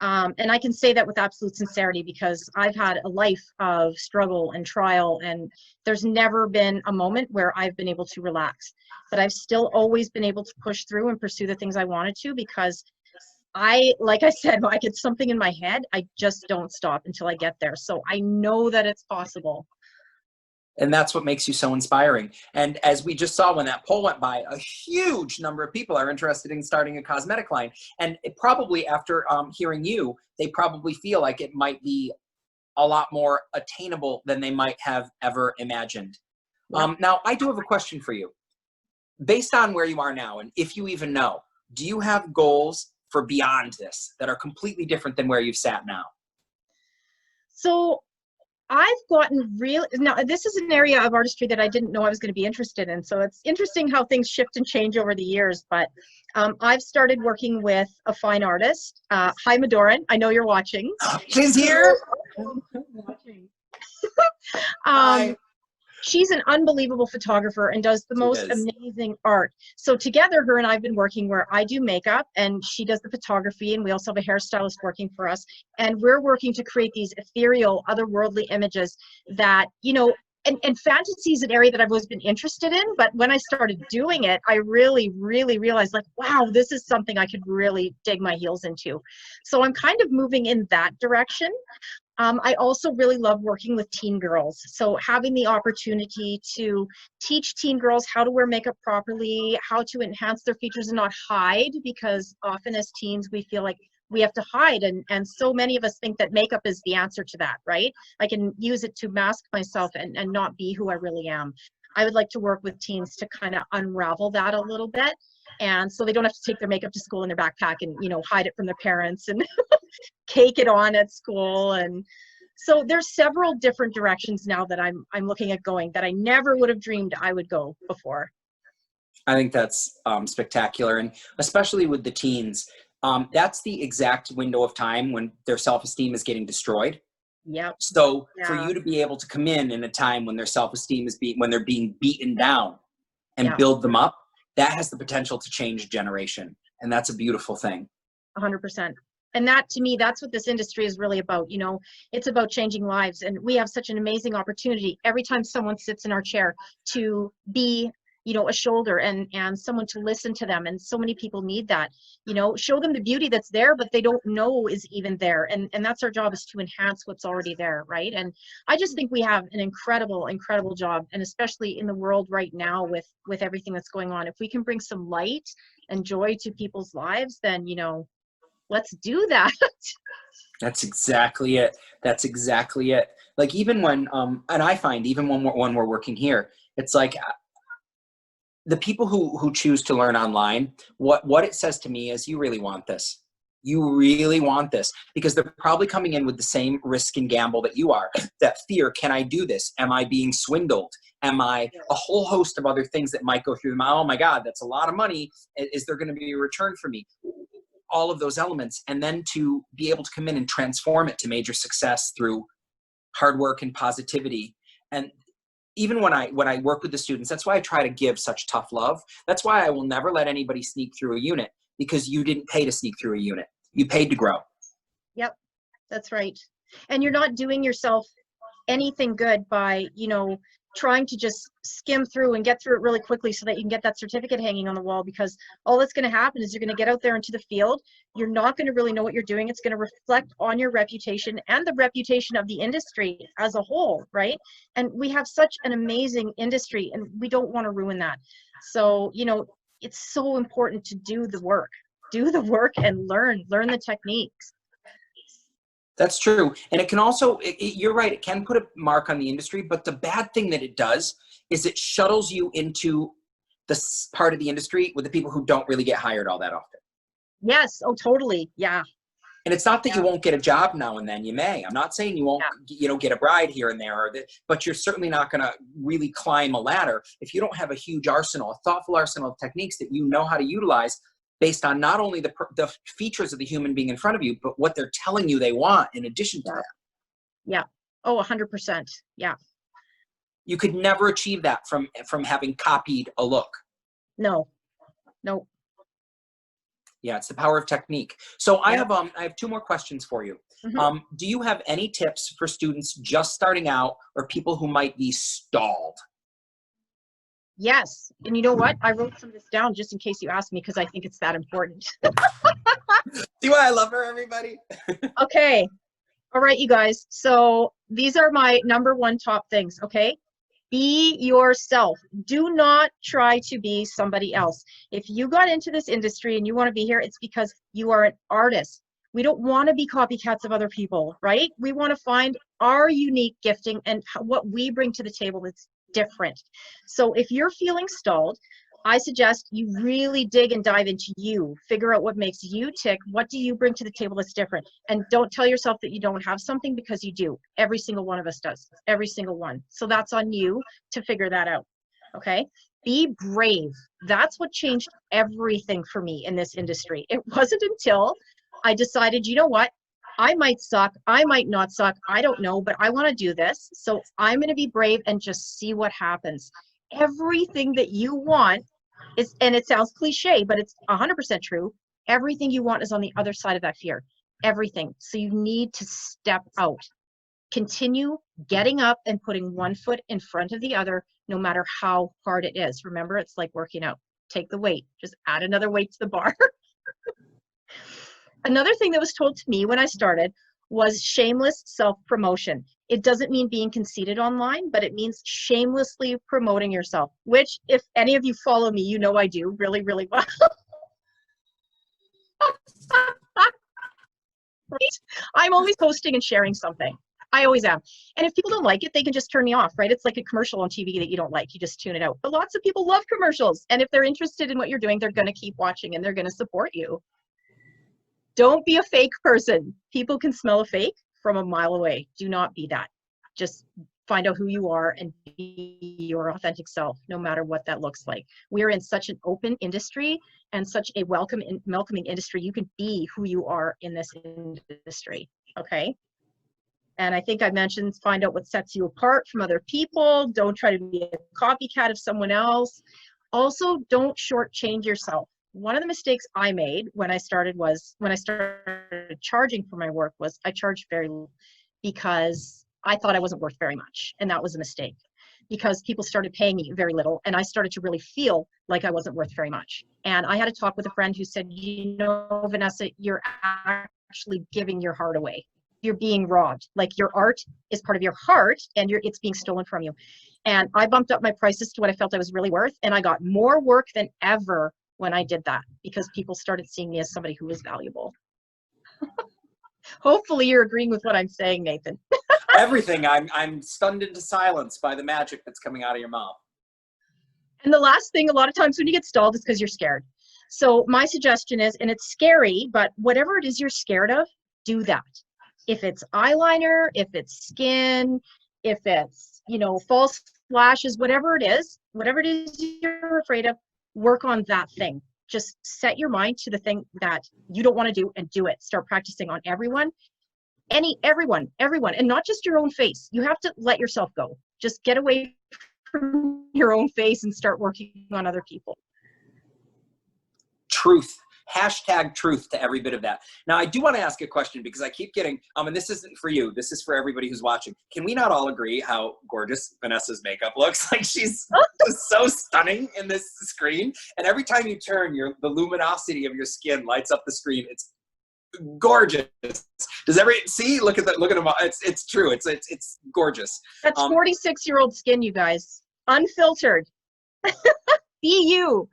And I can say that with absolute sincerity because I've had a life of struggle and trial, and there's never been a moment where I've been able to relax. But I've still always been able to push through and pursue the things I wanted to because like I said, when I get something in my head, I just don't stop until I get there. So I know that it's possible. And that's what makes you so inspiring. And as we just saw when that poll went by, a huge number of people are interested in starting a cosmetic line. And it probably after hearing you, they probably feel like it might be a lot more attainable than they might have ever imagined. Yep. Now, I do have a question for you. Based on where you are now, and if you even know, do you have goals for beyond this that are completely different than where you've sat now? So I've gotten now this is an area of artistry that I didn't know I was going to be interested in. So it's interesting how things shift and change over the years. But I've started working with a fine artist. Hi, Madoran. I know you're watching. She's here. Watching. Hi. She's an unbelievable photographer and does the most amazing art. So together, her and I've been working where I do makeup and she does the photography, and we also have a hairstylist working for us. And we're working to create these ethereal, otherworldly images that, you know, and fantasy is an area that I've always been interested in. But when I started doing it, I really, really realized like, wow, this is something I could really dig my heels into. So I'm kind of moving in that direction. I also really love working with teen girls. So having the opportunity to teach teen girls how to wear makeup properly, how to enhance their features and not hide, because often as teens, we feel like we have to hide. And so many of us think that makeup is the answer to that, right? I can use it to mask myself and not be who I really am. I would like to work with teens to kind of unravel that a little bit. And so they don't have to take their makeup to school in their backpack and, you know, hide it from their parents and cake it on at school. And so there's several different directions now that I'm looking at going that I never would have dreamed I would go before. I think that's spectacular. And especially with the teens, that's the exact window of time when their self-esteem is getting destroyed. Yep. So for you to be able to come in a time when their self-esteem is when they're being beaten down and build them up, that has the potential to change a generation. And that's a beautiful thing. 100%. And that, to me, that's what this industry is really about. You know, it's about changing lives. And we have such an amazing opportunity every time someone sits in our chair to be, you know, a shoulder and someone to listen to them. And so many people need that, you know, show them the beauty that's there, but they don't know is even there. And that's our job, is to enhance what's already there. Right. And I just think we have an incredible, incredible job. And especially in the world right now with everything that's going on, if we can bring some light and joy to people's lives, then, you know, let's do that. That's exactly it. That's exactly it. Like even when, and I find even when we're working here, it's like the people who choose to learn online, what it says to me is you really want this. You really want this, because they're probably coming in with the same risk and gamble that you are. That fear, can I do this? Am I being swindled? Am I a whole host of other things that might go through them? Oh my God, that's a lot of money. Is there going to be a return for me? All of those elements, and then to be able to come in and transform it to major success through hard work and positivity. And even when I work with the students, that's why I try to give such tough love. That's why I will never let anybody sneak through a unit, because you didn't pay to sneak through a unit. You paid to grow. Yep, that's right. And you're not doing yourself anything good by, you know, trying to just skim through and get through it really quickly so that you can get that certificate hanging on the wall, because all that's going to happen is you're going to get out there into the field. You're not going to really know what you're doing. It's going to reflect on your reputation and the reputation of the industry as a whole, right? And we have such an amazing industry, and we don't want to ruin that. So, you know, it's so important to do the work and learn the techniques. That's true. And it can also, you're right, it can put a mark on the industry, but the bad thing that it does is it shuttles you into this part of the industry with the people who don't really get hired all that often. Yes. Oh, totally. Yeah. And it's not that you won't get a job now and then. You may. I'm not saying you won't, you know, get a bride here and there, but you're certainly not going to really climb a ladder if you don't have a huge arsenal, a thoughtful arsenal of techniques that you know how to utilize based on not only the features of the human being in front of you, but what they're telling you they want in addition to that. Yeah. Oh, 100%. Yeah. You could never achieve that from having copied a look. No. Yeah, it's the power of technique. So I have 2 more questions for you. Mm-hmm. Do you have any tips for students just starting out or people who might be stalled? Yes. And you know what? I wrote some of this down just in case you ask me, because I think it's that important. See why I love her, everybody? Okay. All right, you guys. So these are my number 1 top things. Okay. Be yourself. Do not try to be somebody else. If you got into this industry and you want to be here, it's because you are an artist. We don't want to be copycats of other people, right? We want to find our unique gifting and what we bring to the table that's different. So if you're feeling stalled, I suggest you really dig and dive into you. Figure out what makes you tick. What do you bring to the table that's different? And don't tell yourself that you don't have something, because you do. Every single one of us does. Every single one. So that's on you to figure that out. Okay? Be brave. That's what changed everything for me in this industry. It wasn't until I decided, you know what? I might suck. I might not suck. I don't know, but I want to do this. So I'm going to be brave and just see what happens. Everything that you want is, and it sounds cliche, but it's 100% true. Everything you want is on the other side of that fear. Everything. So you need to step out. Continue getting up and putting one foot in front of the other, no matter how hard it is. Remember, it's like working out. Take the weight. Just add another weight to the bar. Another thing that was told to me when I started was shameless self-promotion. It doesn't mean being conceited online, but it means shamelessly promoting yourself, which if any of you follow me, you know I do really, really well. Right? I'm always posting and sharing something. I always am. And if people don't like it, they can just turn me off, right? It's like a commercial on TV that you don't like. You just tune it out. But lots of people love commercials. And if they're interested in what you're doing, they're going to keep watching and they're going to support you. Don't be a fake person. People can smell a fake from a mile away. Do not be that. Just find out who you are and be your authentic self, no matter what that looks like. We're in such an open industry and such a welcoming industry. You can be who you are in this industry, okay? And I think I mentioned find out what sets you apart from other people. Don't try to be a copycat of someone else. Also, don't shortchange yourself. One of the mistakes I made when I started charging for my work was I charged very little because I thought I wasn't worth very much. And that was a mistake because people started paying me very little and I started to really feel like I wasn't worth very much. And I had a talk with a friend who said, you know, Vanessa, you're actually giving your heart away. You're being robbed. Like your art is part of your heart and it's being stolen from you. And I bumped up my prices to what I felt I was really worth. And I got more work than ever when I did that because people started seeing me as somebody who was valuable. Hopefully you're agreeing with what I'm saying, Nathan. Everything. I'm stunned into silence by the magic that's coming out of your mouth. And the last thing, a lot of times when you get stalled, is because you're scared. So my suggestion is, and it's scary, but whatever it is you're scared of, do that. If it's eyeliner, if it's skin, if it's, you know, false lashes, whatever it is you're afraid of, work on that thing. Just set your mind to the thing that you don't want to do and do it. Start practicing on everyone, everyone, and not just your own face. You have to let yourself go. Just get away from your own face and start working on other people. Truth. Hashtag truth to every bit of that. Now, I do want to ask a question because I keep getting, and this isn't for you, this is for everybody who's watching. Can we not all agree how gorgeous Vanessa's makeup looks? Like, she's just so stunning in this screen. And every time you turn, the luminosity of your skin lights up the screen. It's gorgeous. Does everybody see? Look at that. Look at them. It's true. It's gorgeous. That's 46-year-old skin, you guys. Unfiltered. Be you.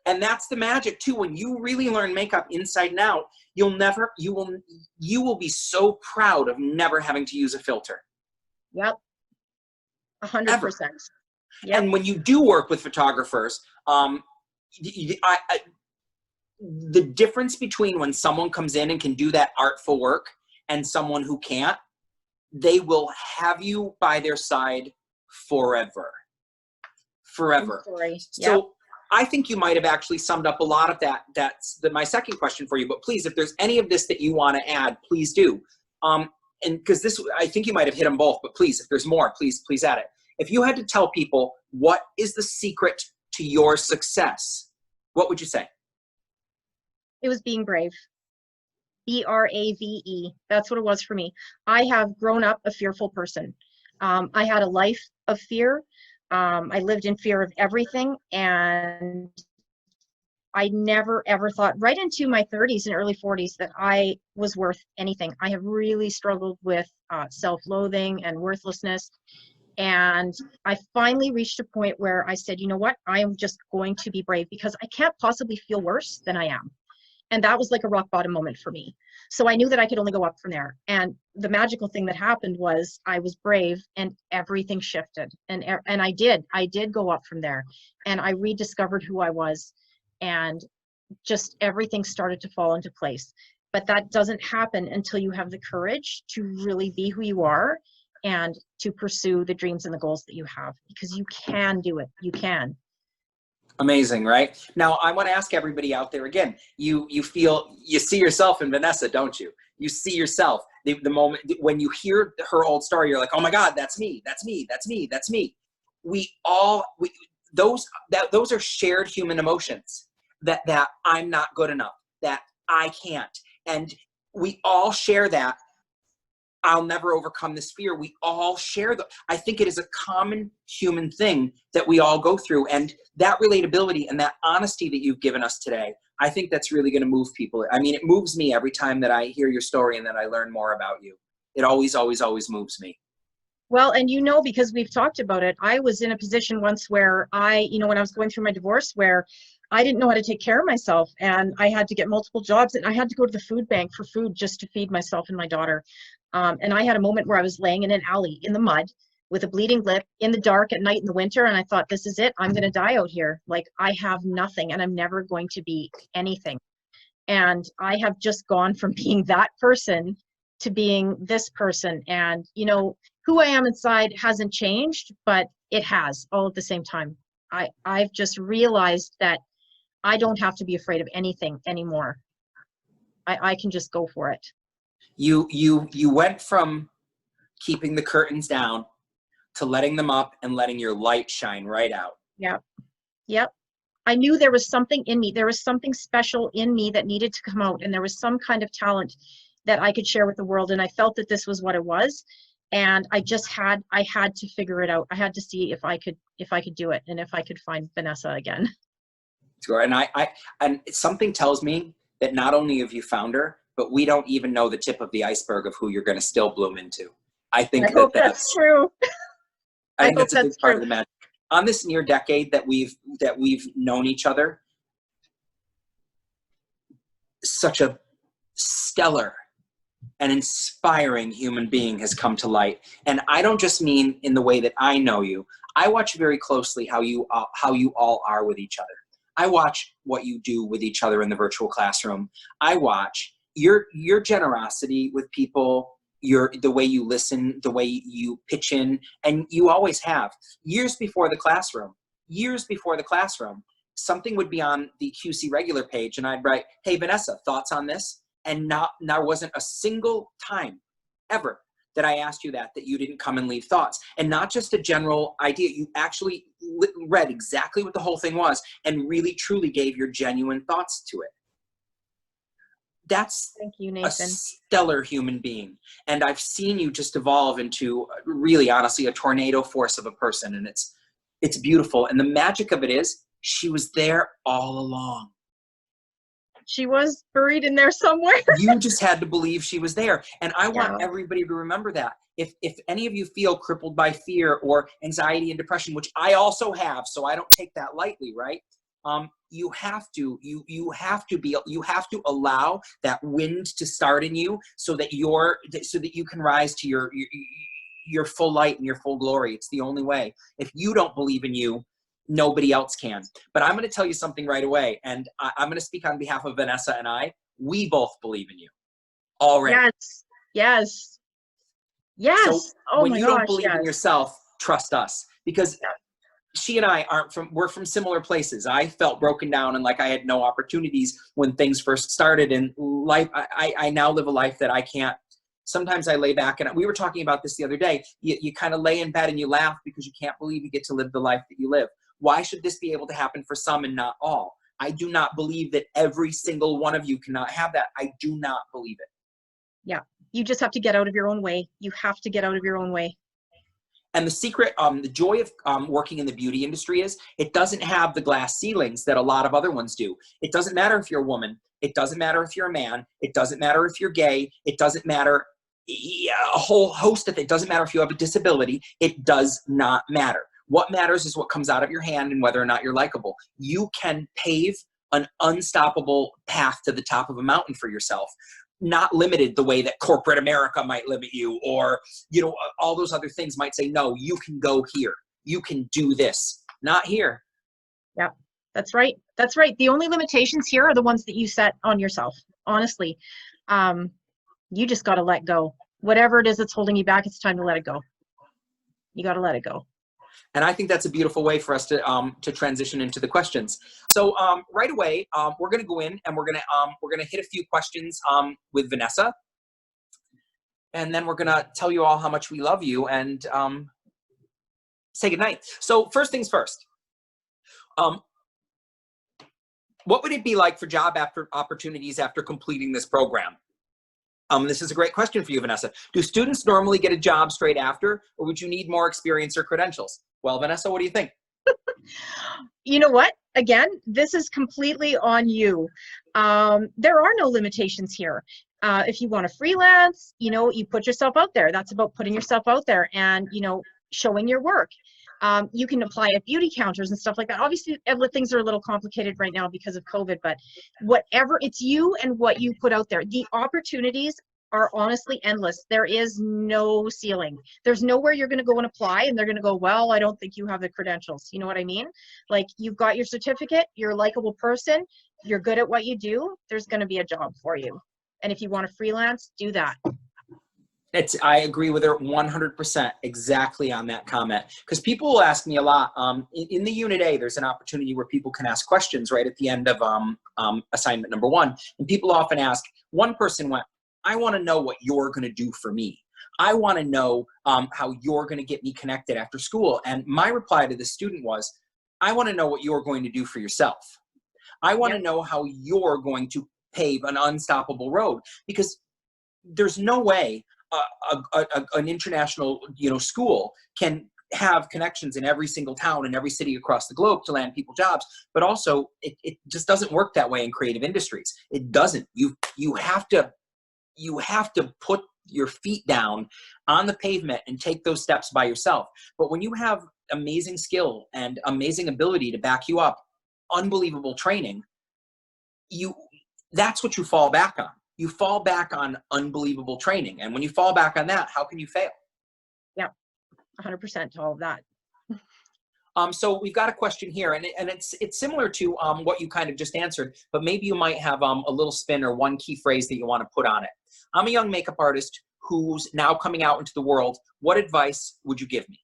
And that's the magic too. When you really learn makeup inside and out, you will be so proud of never having to use a filter. Yep. 100%. Yep. And when you do work with photographers, the difference between when someone comes in and can do that artful work and someone who can't, they will have you by their side forever. Forever. So I think you might have actually summed up a lot of that. That's my second question for you. But please, if there's any of this that you want to add, please do. And because I think you might have hit them both. But please, if there's more, please add it. If you had to tell people what is the secret to your success, what would you say? It was being brave. BRAVE. That's what it was for me. I have grown up a fearful person. I had a life of fear. I lived in fear of everything, and I never ever thought, right into my 30s and early 40s, that I was worth anything. I have really struggled with self-loathing and worthlessness, and I finally reached a point where I said, you know what, I am just going to be brave because I can't possibly feel worse than I am. And that was like a rock bottom moment for me. So I knew that I could only go up from there. And the magical thing that happened was I was brave and everything shifted. And I did go up from there. And I rediscovered who I was, and just everything started to fall into place. But that doesn't happen until you have the courage to really be who you are and to pursue the dreams and the goals that you have, because you can do it. You can. Amazing, right? Now, I want to ask everybody out there again, you see yourself in Vanessa, don't you? You see yourself. The moment when you hear her old story, you're like, oh my God, that's me, that's me, that's me, that's me. Those are shared human emotions, that I'm not good enough, that I can't. And we all share that. I'll never overcome this fear. We all share I think it is a common human thing that we all go through. And that relatability and that honesty that you've given us today, I think that's really going to move people. I mean, it moves me every time that I hear your story and that I learn more about you. It always, always, always moves me. Well, and because we've talked about it, I was in a position once where when I was going through my divorce, where I didn't know how to take care of myself, and I had to get multiple jobs, and I had to go to the food bank for food just to feed myself and my daughter. And I had a moment where I was laying in an alley in the mud with a bleeding lip in the dark at night in the winter. And I thought, this is it. I'm going to die out here. Like, I have nothing and I'm never going to be anything. And I have just gone from being that person to being this person. And, who I am inside hasn't changed, but it has all at the same time. I've just realized that I don't have to be afraid of anything anymore. I can just go for it. You went from keeping the curtains down to letting them up and letting your light shine right out. Yep. I knew there was something in me. There was something special in me that needed to come out, and there was some kind of talent that I could share with the world. And I felt that this was what it was. And I had to figure it out. I had to see if I could do it, and if I could find Vanessa again. And something tells me that not only have you found her, but we don't even know the tip of the iceberg of who you're going to still bloom into. I hope that's true. I think that's a big part of the magic. On this near decade that we've known each other, such a stellar and inspiring human being has come to light. And I don't just mean in the way that I know you. I watch very closely how you all are with each other. I watch what you do with each other in the virtual classroom. I watch your generosity with people, the way you listen, the way you pitch in, and you always have. Years before the classroom, something would be on the QC regular page, and I'd write, hey, Vanessa, thoughts on this? And there wasn't a single time ever that I asked you that you didn't come and leave thoughts, and not just a general idea. You actually read exactly what the whole thing was and really truly gave your genuine thoughts to it. That's Thank you, a Nathan. stellar human being. And I've seen you just evolve into really, honestly, a tornado force of a person. And it's beautiful. And the magic of it is she was there all along. She was buried in there somewhere. You just had to believe she was there. And I want Yeah. everybody to remember that. If any of you feel crippled by fear or anxiety and depression, which I also have, so I don't take that lightly, right? You have to allow that wind to start in you so that you can rise to your full light and your full glory. It's the only way. If you don't believe in you, nobody else can. But I'm going to tell you something right away, and I'm going to speak on behalf of Vanessa and I. We both believe in you already. Yes. So Oh when my you don't gosh, believe in yes. yourself, trust us, because she and I we're from similar places. I felt broken down and like I had no opportunities when things first started in life. I now live a life that I can't. Sometimes I lay back, and we were talking about this the other day. You kind of lay in bed and you laugh because you can't believe you get to live the life that you live. Why should this be able to happen for some and not all? I do not believe that every single one of you cannot have that. I do not believe it. Yeah. You just have to get out of your own way. You have to get out of your own way. And the secret, the joy of working in the beauty industry is it doesn't have the glass ceilings that a lot of other ones do. It doesn't matter if you're a woman. It doesn't matter if you're a man. It doesn't matter if you're gay. It doesn't matter, a whole host of things. It doesn't matter if you have a disability. It does not matter. What matters is what comes out of your hand and whether or not you're likable. You can pave an unstoppable path to the top of a mountain for yourself. Not limited the way that corporate America might limit you, or, all those other things might say, no, you can go here. You can do this. Not here. Yeah, that's right. That's right. The only limitations here are the ones that you set on yourself. Honestly, you just got to let go. Whatever it is that's holding you back, it's time to let it go. You got to let it go. And I think that's a beautiful way for us to transition into the questions. So right away, we're going to go in and we're going to hit a few questions with Vanessa, and then we're going to tell you all how much we love you and say goodnight. So first things first, what would it be like for job opportunities after completing this program? This is a great question for you, Vanessa. Do students normally get a job straight after, or would you need more experience or credentials? Well, Vanessa, what do you think? You know what? Again, this is completely on you. There are no limitations here. If you want to freelance, you put yourself out there. That's about putting yourself out there and, showing your work. You can apply at beauty counters and stuff like that. Obviously, things are a little complicated right now because of COVID, but whatever, it's you and what you put out there. The opportunities are honestly endless. There is no ceiling. There's nowhere you're going to go and apply and they're going to go, well, I don't think you have the credentials. You know what I mean? Like, you've got your certificate, you're a likable person, you're good at what you do, there's going to be a job for you. And if you want to freelance, do that. I agree with her 100% exactly on that comment, because people will ask me a lot. In the Unit A, there's an opportunity where people can ask questions right at the end of assignment number 1. And people often ask, one person went, I want to know what you're going to do for me. I want to know how you're going to get me connected after school. And my reply to the student was, I want to know what you're going to do for yourself. I want to know how you're going to pave an unstoppable road, because there's no way an international school can have connections in every single town in every city across the globe to land people jobs. But also it just doesn't work that way in creative industries. It doesn't. You have to put your feet down on the pavement and take those steps by yourself. But when you have amazing skill and amazing ability to back you up, unbelievable training, that's what you fall back on. You fall back on unbelievable training. And when you fall back on that, how can you fail? Yeah, 100% to all of that. So we've got a question here, and it's similar to what you kind of just answered, but maybe you might have a little spin or one key phrase that you want to put on it. I'm a young makeup artist who's now coming out into the world. What advice would you give me?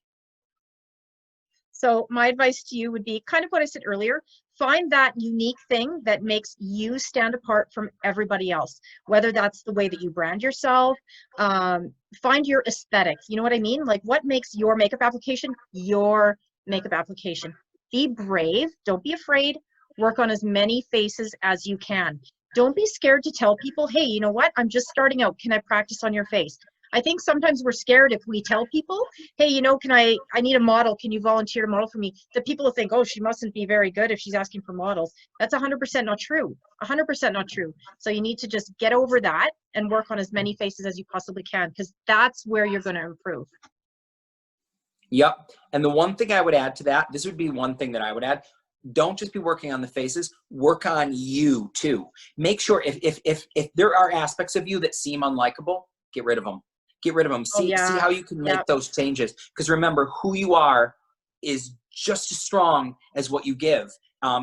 So my advice to you would be kind of what I said earlier. Find that unique thing that makes you stand apart from everybody else, whether that's the way that you brand yourself. Find your aesthetic. You know what I mean? Like, what makes your makeup application your makeup application? Be brave. Don't be afraid. Work on as many faces as you can. Don't be scared to tell people, hey, you know what? I'm just starting out. Can I practice on your face? I think sometimes we're scared if we tell people, hey, you know, I need a model. Can you volunteer to model for me? The people will think, oh, she mustn't be very good if she's asking for models. That's 100% not true. 100% not true. So you need to just get over that and work on as many faces as you possibly can, because that's where you're going to improve. Yep. And the one thing I would add to that, this would be one thing that I would add. Don't just be working on the faces, work on you too. Make sure if there are aspects of you that seem unlikable, get rid of them. Get rid of them. See how you can make those changes. Because remember, who you are is just as strong as what you give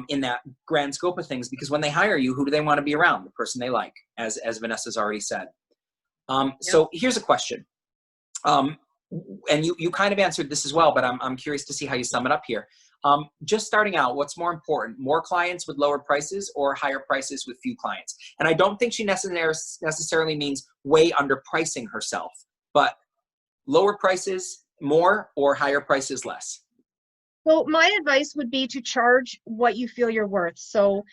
in that grand scope of things. Because when they hire you, who do they want to be around? The person they like, as Vanessa's already said. So here's a question. And you kind of answered this as well, but I'm curious to see how you sum it up here. Just starting out, what's more important, more clients with lower prices or higher prices with few clients? And I don't think she necessarily means way underpricing herself, but lower prices more or higher prices less? Well, my advice would be to charge what you feel you're worth. So,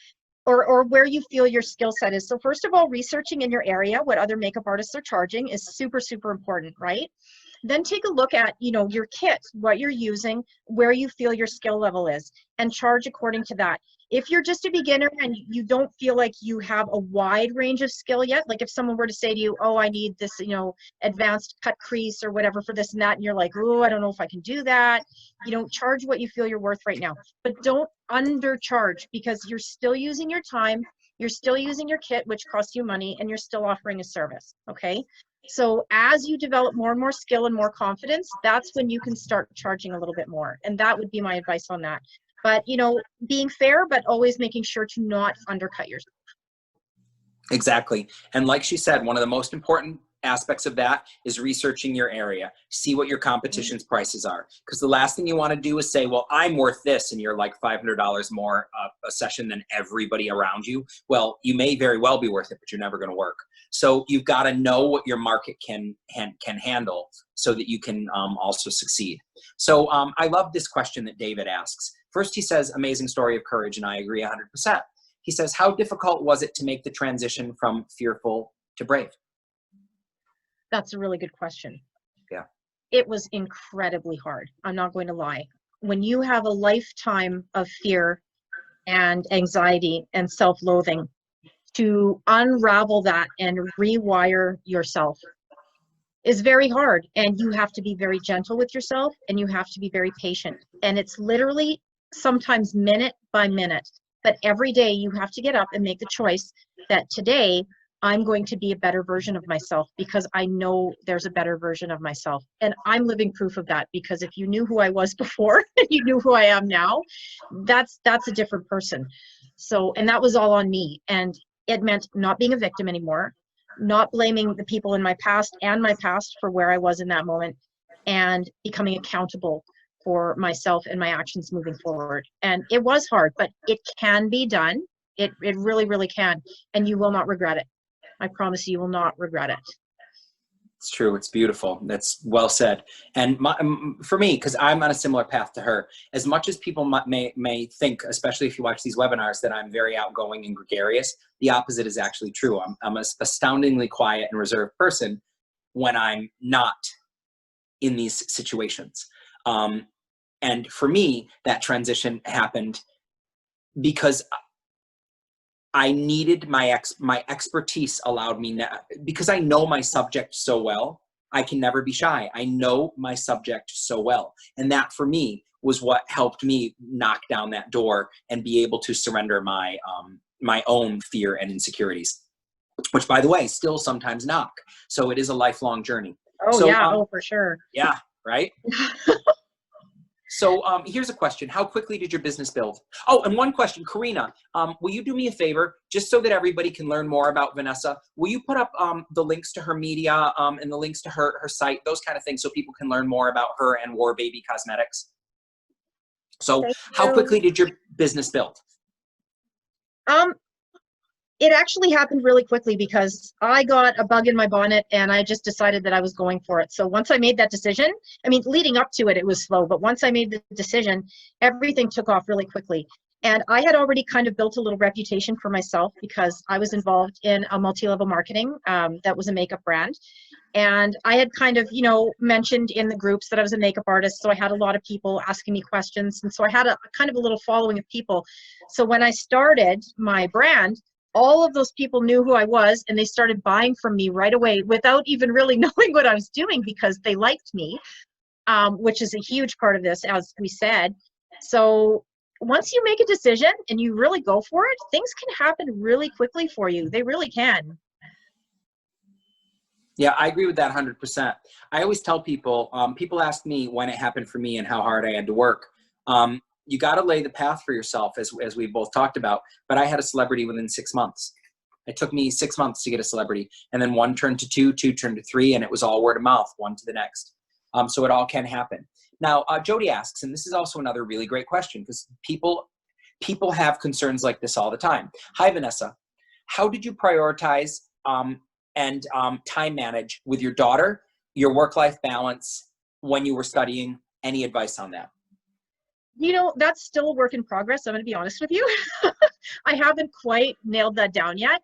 or where you feel your skill set is. So first of all, researching in your area what other makeup artists are charging is super, super important, right? Then take a look at, you know, your kit, what you're using, where you feel your skill level is, and charge according to that. If you're just a beginner and you don't feel like you have a wide range of skill yet, like if someone were to say to you, oh, I need this, you know, advanced cut crease or whatever for this and that, and you're like, oh, I don't know if I can do that, you know, charge what you feel you're worth right now. But don't undercharge, because you're still using your time, you're still using your kit, which costs you money, and you're still offering a service, okay? So as you develop more and more skill and more confidence, that's when you can start charging a little bit more. And that would be my advice on that. But, you know, being fair, but always making sure to not undercut yourself. Exactly. And like she said, one of the most important aspects of that is researching your area. See what your competition's prices are. Because the last thing you want to do is say, well, I'm worth this, and you're like $500 more a session than everybody around you. Well, you may very well be worth it, but you're never going to work. So you've got to know what your market can handle so that you can also succeed. So I love this question that David asks. First, he says, amazing story of courage, and I agree 100%. He says, how difficult was it to make the transition from fearful to brave? That's a really good question. Yeah. It was incredibly hard. I'm not going to lie. When you have a lifetime of fear and anxiety and self-loathing, to unravel that and rewire yourself is very hard. And you have to be very gentle with yourself, and you have to be very patient. And it's literally sometimes minute by minute. But every day you have to get up and make the choice that today I'm going to be a better version of myself, because I know there's a better version of myself. And I'm living proof of that, because if you knew who I was before and you knew who I am now, that's a different person. So, and that was all on me. And it meant not being a victim anymore, not blaming the people in my past and my past for where I was in that moment, and becoming accountable for myself and my actions moving forward. And it was hard, but it can be done. It really, really can. And you will not regret it. I promise you will not regret it. It's true. It's beautiful. That's well said. And for me, because I'm on a similar path to her, as much as people may think, especially if you watch these webinars, that I'm very outgoing and gregarious, the opposite is actually true. I'm an astoundingly quiet and reserved person when I'm not in these situations. And for me, that transition happened because I needed my expertise allowed me now, because I know my subject so well, I can never be shy. I know my subject so well. And that for me was what helped me knock down that door and be able to surrender my, my own fear and insecurities, which, by the way, still sometimes knock. So it is a lifelong journey. Oh, so, yeah. Oh, for sure. Yeah. Right. So here's a question. How quickly did your business build? Oh, and one question, Karina, will you do me a favor, just so that everybody can learn more about Vanessa? Will you put up the links to her media and the links to her site, those kind of things, so people can learn more about her and War Baby Cosmetics? So Thank how you. quickly did your business build? It actually happened really quickly because I got a bug in my bonnet and I just decided that I was going for it. So once I made that decision, I mean, leading up to it, it was slow, but once I made the decision, everything took off really quickly. And I had already kind of built a little reputation for myself because I was involved in a multi-level marketing that was a makeup brand. And I had kind of, mentioned in the groups that I was a makeup artist. So I had a lot of people asking me questions. And so I had a kind of a little following of people. So when I started my brand, all of those people knew who I was and they started buying from me right away without even really knowing what I was doing because they liked me, which is a huge part of this, as we said. So once you make a decision and you really go for it, things can happen really quickly for you. They really can. Yeah, I agree with that 100%. I always tell people, people ask me when it happened for me and how hard I had to work. You got to lay the path for yourself, as we both talked about. But I had a celebrity within 6 months. It took me 6 months to get a celebrity. And then one turned to two, two turned to three, and it was all word of mouth, one to the next. So it all can happen. Now, Jody asks, and this is also another really great question because people have concerns like this all the time. Hi, Vanessa. How did you prioritize and time manage with your daughter, your work-life balance when you were studying? Any advice on that? That's still a work in progress. I'm going to be honest with you. I haven't quite nailed that down yet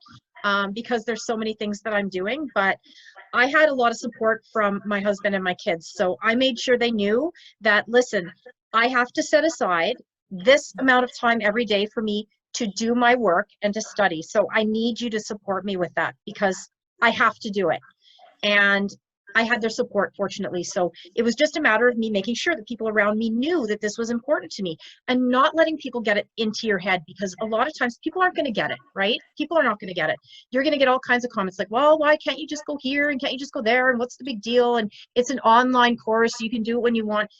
because there's so many things that I'm doing, but I had a lot of support from my husband and my kids. So I made sure they knew that, listen, I have to set aside this amount of time every day for me to do my work and to study. So I need you to support me with that because I have to do it. And I had their support, fortunately. So it was just a matter of me making sure that people around me knew that this was important to me and not letting people get it into your head, because a lot of times people aren't going to get it, right? People are not going to get it. You're going to get all kinds of comments like, well, why can't you just go here and can't you just go there? And what's the big deal? And it's an online course. You can do it when you want.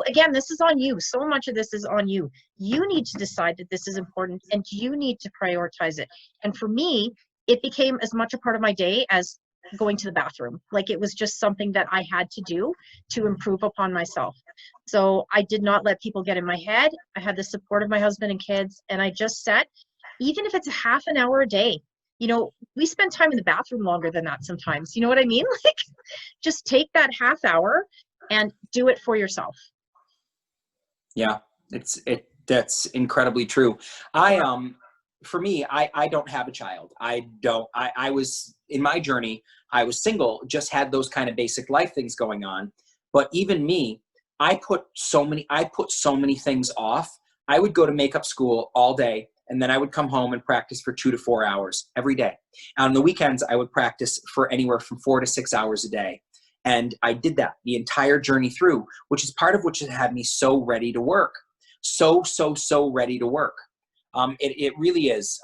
Again, this is on you. So much of this is on you. You need to decide that this is important and you need to prioritize it. And for me, it became as much a part of my day as going to the bathroom. Like, it was just something that I had to do to improve upon myself. So I did not let people get in my head. I had the support of my husband and kids, and I just set, even if it's a half an hour a day, we spend time in the bathroom longer than that sometimes. You know what I mean? Like, just take that half hour and do it for yourself. Yeah, that's incredibly true. For me, I don't have a child. I was in my journey, I was single, just had those kind of basic life things going on. But even me, I put so many things off. I would go to makeup school all day, and then I would come home and practice for 2 to 4 hours every day. And on the weekends, I would practice for anywhere from 4 to 6 hours a day. And I did that the entire journey through, which is part of which had me so ready to work. So ready to work. It really is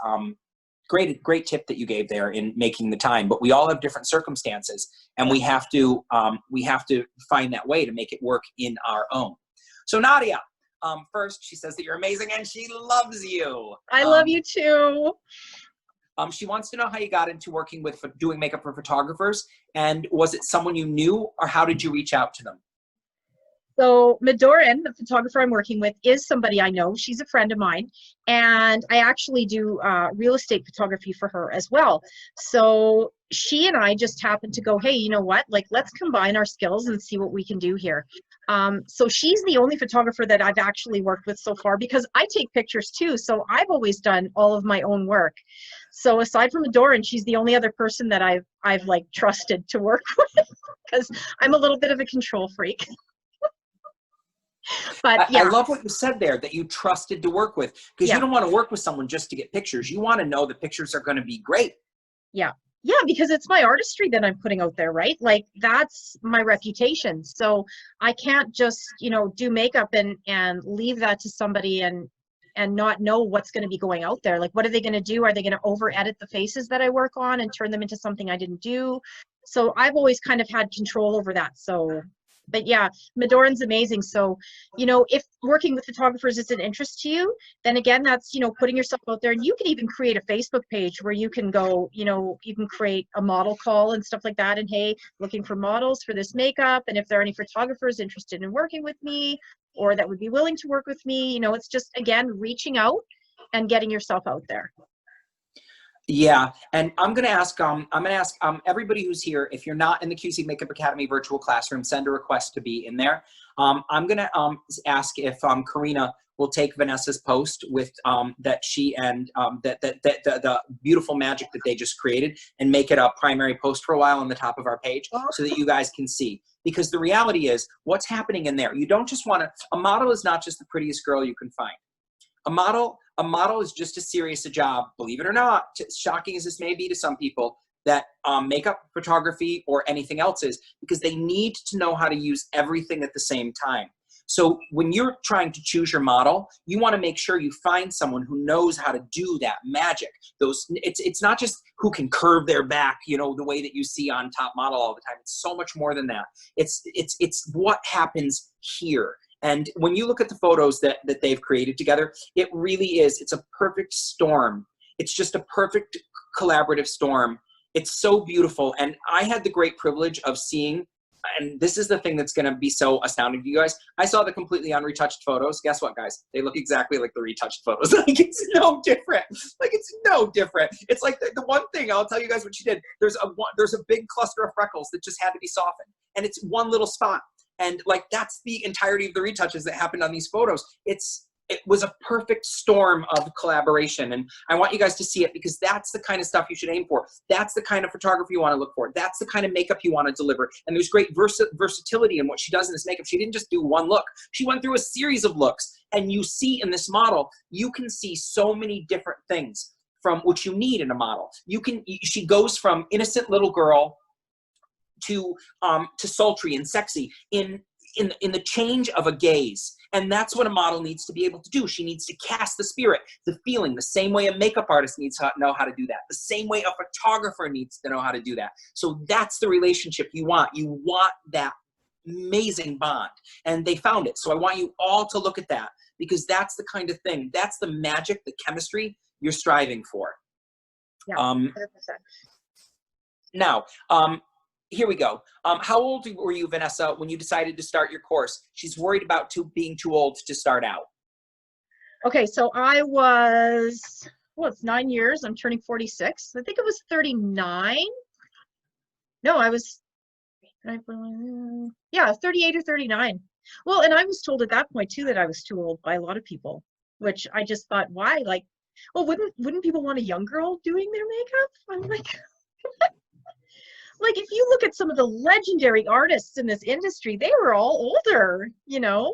great tip that you gave there in making the time. But we all have different circumstances, and we have to find that way to make it work in our own. So Nadia, first she says that you're amazing and she loves you. I love you too. She wants to know how you got into working with doing makeup for photographers, and was it someone you knew, or how did you reach out to them? So Madoran, the photographer I'm working with, is somebody I know. She's a friend of mine, and I actually do real estate photography for her as well. So she and I just happened to go, hey, you know what? Like, let's combine our skills and see what we can do here. So she's the only photographer that I've actually worked with so far, because I take pictures too. So I've always done all of my own work. So aside from Madoran, she's the only other person that I've like trusted to work with, because I'm a little bit of a control freak. But yeah. I love what you said there, that you trusted to work with, because you don't want to work with someone just to get pictures. You want to know the pictures are going to be great. Yeah, because it's my artistry that I'm putting out there, right? Like, that's my reputation. So I can't just, do makeup and leave that to somebody and not know what's going to be going out there. Like, what are they going to do? Are they going to over edit the faces that I work on and turn them into something I didn't do? So I've always kind of had control over that. So But yeah, Madoran's amazing. So, you know, if working with photographers is an interest to you, then again, that's, you know, putting yourself out there. And you can even create a Facebook page where you can go, you know, you can create a model call and stuff like that. And hey, looking for models for this makeup. And if there are any photographers interested in working with me or that would be willing to work with me, you know, it's just, again, reaching out and getting yourself out there. Yeah, and I'm gonna ask everybody who's here, if you're not in the QC Makeup Academy virtual classroom, send a request to be in there. I'm gonna ask if Karina will take Vanessa's post with that she and the beautiful magic that they just created and make it a primary post for a while on the top of our page so that you guys can see. Because the reality is, what's happening in there, you don't just wanna, a model is not just the prettiest girl you can find. A model is just as serious a job, believe it or not, shocking as this may be to some people, that makeup, photography, or anything else is, because they need to know how to use everything at the same time. So when you're trying to choose your model, you want to make sure you find someone who knows how to do that magic. It's not just who can curve their back, you know, the way that you see on Top Model all the time. It's so much more than that. It's what happens here. And when you look at the photos that they've created together, it really is, it's a perfect storm. It's just a perfect collaborative storm. It's so beautiful. And I had the great privilege of seeing, and this is the thing that's gonna be so astounding to you guys. I saw the completely unretouched photos. Guess what, guys? They look exactly like the retouched photos. Like, it's no different. Like, it's no different. It's like the one thing, I'll tell you guys what she did. There's a big cluster of freckles that just had to be softened. And it's one little spot. And like, that's the entirety of the retouches that happened on these photos. It was a perfect storm of collaboration. And I want you guys to see it, because that's the kind of stuff you should aim for. That's the kind of photography you want to look for. That's the kind of makeup you want to deliver. And there's great versatility in what she does in this makeup. She didn't just do one look. She went through a series of looks. And you see in this model, you can see so many different things from what you need in a model. She goes from innocent little girl to sultry and sexy in the change of a gaze. And that's what a model needs to be able to do. She needs to cast the spirit, the feeling, the same way a makeup artist needs to know how to do that, the same way a photographer needs to know how to do that. So that's the relationship you want. You want that amazing bond. And they found it. So I want you all to look at that, because that's the kind of thing, that's the magic, the chemistry you're striving for. Yeah, 100%. Now, here we go. How old were you, Vanessa, when you decided to start your course? She's worried about being too old to start out. Okay, so I was, well, it's 9 years. I'm turning 46. I think it was 39. No, I was, yeah, 38 or 39. Well, and I was told at that point too that I was too old by a lot of people, which I just thought, why? Like, well, wouldn't people want a young girl doing their makeup? I'm like, like, if you look at some of the legendary artists in this industry, they were all older, you know?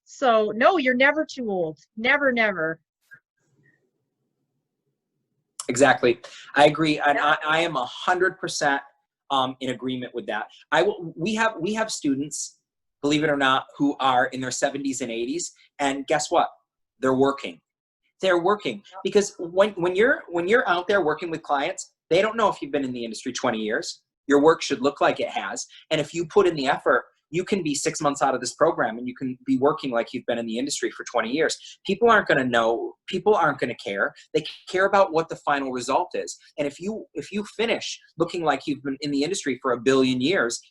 So no, you're never too old. Never, never. Exactly. I agree. And I am 100% in agreement with that. We have students, believe it or not, who are in their 70s and 80s. And guess what? They're working. They're working. Because when you're out there working with clients, they don't know if you've been in the industry 20 years. Your work should look like it has. And if you put in the effort, you can be 6 months out of this program and you can be working like you've been in the industry for 20 years. People aren't going to know. People aren't going to care. They care about what the final result is. And if you finish looking like you've been in the industry for 1 billion years,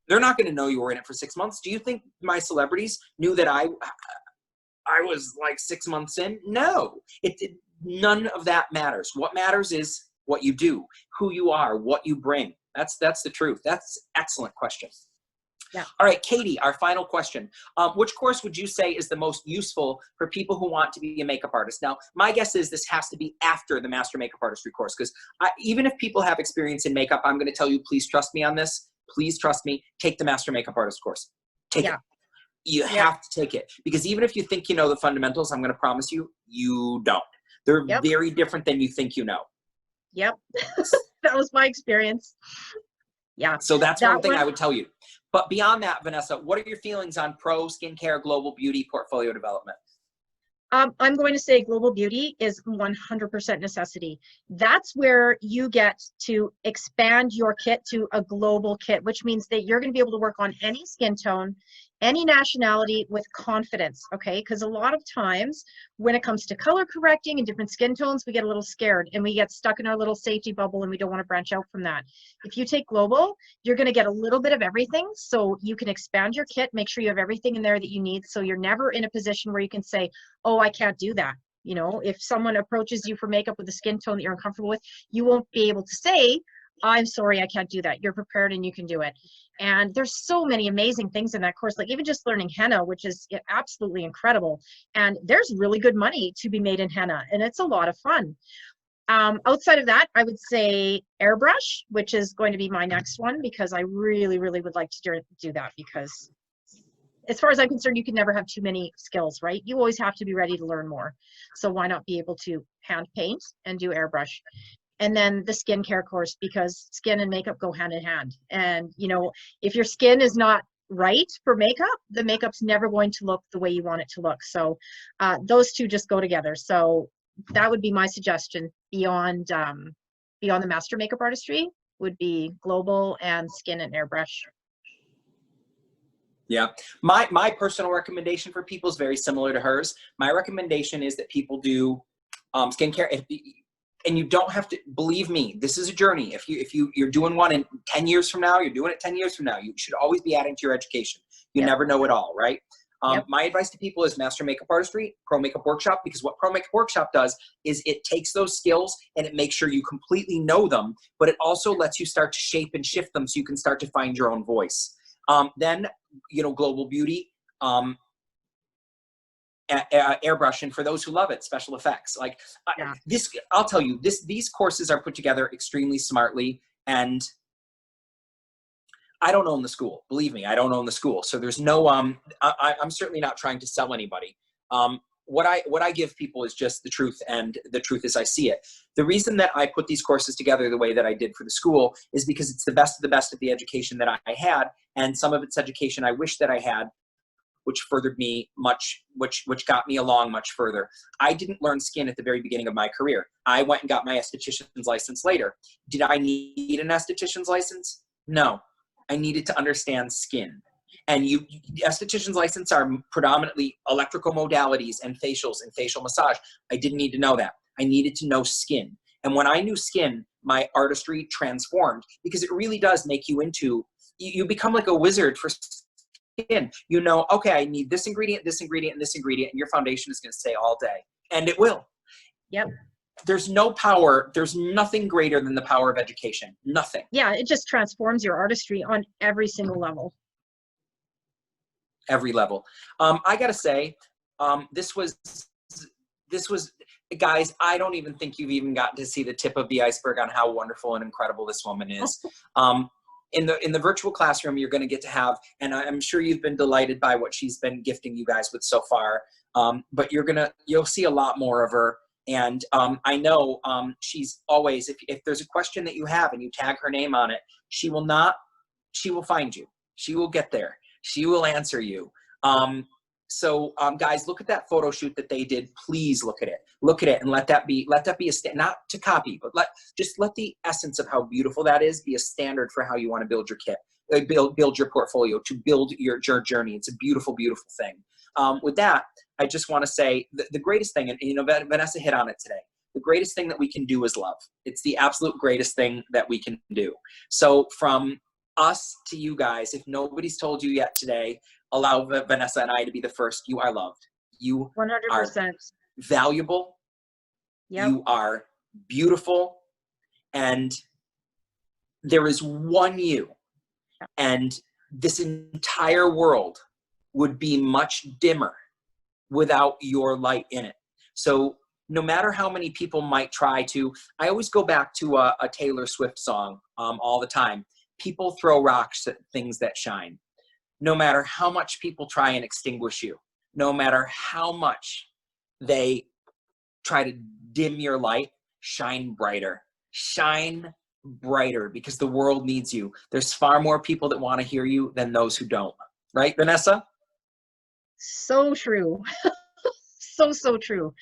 they're not going to know you were in it for 6 months. Do you think my celebrities knew that I was like 6 months in? No, none of that matters. What matters is what you do, who you are, what you bring. That's the truth. That's an excellent question. Yeah. All right, Katie, our final question. Which course would you say is the most useful for people who want to be a makeup artist? Now, my guess is this has to be after the Master Makeup Artistry course, because even if people have experience in makeup, I'm going to tell you, please trust me on this. Please trust me. Take the Master Makeup Artist course. Take it. You have to take it, because even if you think you know the fundamentals, I'm going to promise you, you don't. They're very different than you think you know. Yep. That was my experience. Yeah. So that's one thing I would tell you. But beyond that, Vanessa, what are your feelings on pro skincare global beauty portfolio development? I'm going to say Global Beauty is 100% necessity. That's where you get to expand your kit to a global kit, which means that you're going to be able to work on any skin tone, any nationality with confidence, okay? Because a lot of times when it comes to color correcting and different skin tones, we get a little scared and we get stuck in our little safety bubble and we don't want to branch out from that. If you take global, you're going to get a little bit of everything, so you can expand your kit, make sure you have everything in there that you need, so you're never in a position where you can say, oh, I can't do that. You know, if someone approaches you for makeup with a skin tone that you're uncomfortable with, you won't be able to say, I'm sorry, I can't do that. You're prepared and you can do it. And there's so many amazing things in that course, like even just learning henna, which is absolutely incredible. And there's really good money to be made in henna, and it's a lot of fun. Outside of that, I would say airbrush, which is going to be my next one, because I really, really would like to do that, because as far as I'm concerned, you can never have too many skills, right? You always have to be ready to learn more. So why not be able to hand paint and do airbrush? And then the skincare course, because skin and makeup go hand in hand. And, you know, if your skin is not right for makeup, the makeup's never going to look the way you want it to look. So those two just go together. So that would be my suggestion beyond the master makeup artistry, would be global and skin and airbrush. Yeah. My personal recommendation for people is very similar to hers. My recommendation is that people do skincare. And you don't have to, believe me, this is a journey. If you're doing one in 10 years from now, you're doing it 10 years from now, you should always be adding to your education. You never know it all, right? My advice to people is Master Makeup Artistry, Pro Makeup Workshop, because what Pro Makeup Workshop does is it takes those skills and it makes sure you completely know them, but it also lets you start to shape and shift them so you can start to find your own voice. Then, you know, Global Beauty, airbrush, and for those who love it, special effects. Like this, I'll tell you, these courses are put together extremely smartly, and I don't own the school. Believe me, I don't own the school. So there's no, I'm certainly not trying to sell anybody. What I give people is just the truth, and the truth is I see it. The reason that I put these courses together the way that I did for the school is because it's the best of the education that I had, and some of it's education I wish that I had, which furthered me much, which got me along much further. I didn't learn skin at the very beginning of my career. I went and got my esthetician's license later. Did I need an esthetician's license? No. I needed to understand skin. And esthetician's license are predominantly electrical modalities and facials and facial massage. I didn't need to know that. I needed to know skin. And when I knew skin, my artistry transformed, because it really does make you into, you become like a wizard for skin. You know, okay, I need this ingredient, and this ingredient, and your foundation is going to stay all day. And it will. Yep. There's no power, there's nothing greater than the power of education. Nothing. Yeah, it just transforms your artistry on every single level. Every level. I gotta say, this was, guys, I don't even think you've even gotten to see the tip of the iceberg on how wonderful and incredible this woman is. In the virtual classroom, you're going to get to have, and I'm sure you've been delighted by what she's been gifting you guys with so far. But you'll see a lot more of her. And I know she's always, if there's a question that you have and you tag her name on it, she will find you. She will get there. She will answer you. So guys, look at that photo shoot that they did. Please look at it and let that be a not to copy, but let the essence of how beautiful that is be a standard for how you want to build your kit, build your portfolio, to build your journey. It's a beautiful, beautiful thing. With that, I just want to say the greatest thing, and you know, Vanessa hit on it today. The greatest thing that we can do is love. It's the absolute greatest thing that we can do. So from us to you guys, if nobody's told you yet today, allow Vanessa and I to be the first. You are loved. You 100%. are valuable. Yep. You are beautiful. And there is one you. And this entire world would be much dimmer without your light in it. So no matter how many people might try to, I always go back to a Taylor Swift song all the time. People throw rocks at things that shine. No matter how much people try and extinguish you, no matter how much they try to dim your light, shine brighter. Shine brighter, because the world needs you. There's far more people that want to hear you than those who don't. Right, Vanessa? So true. so true.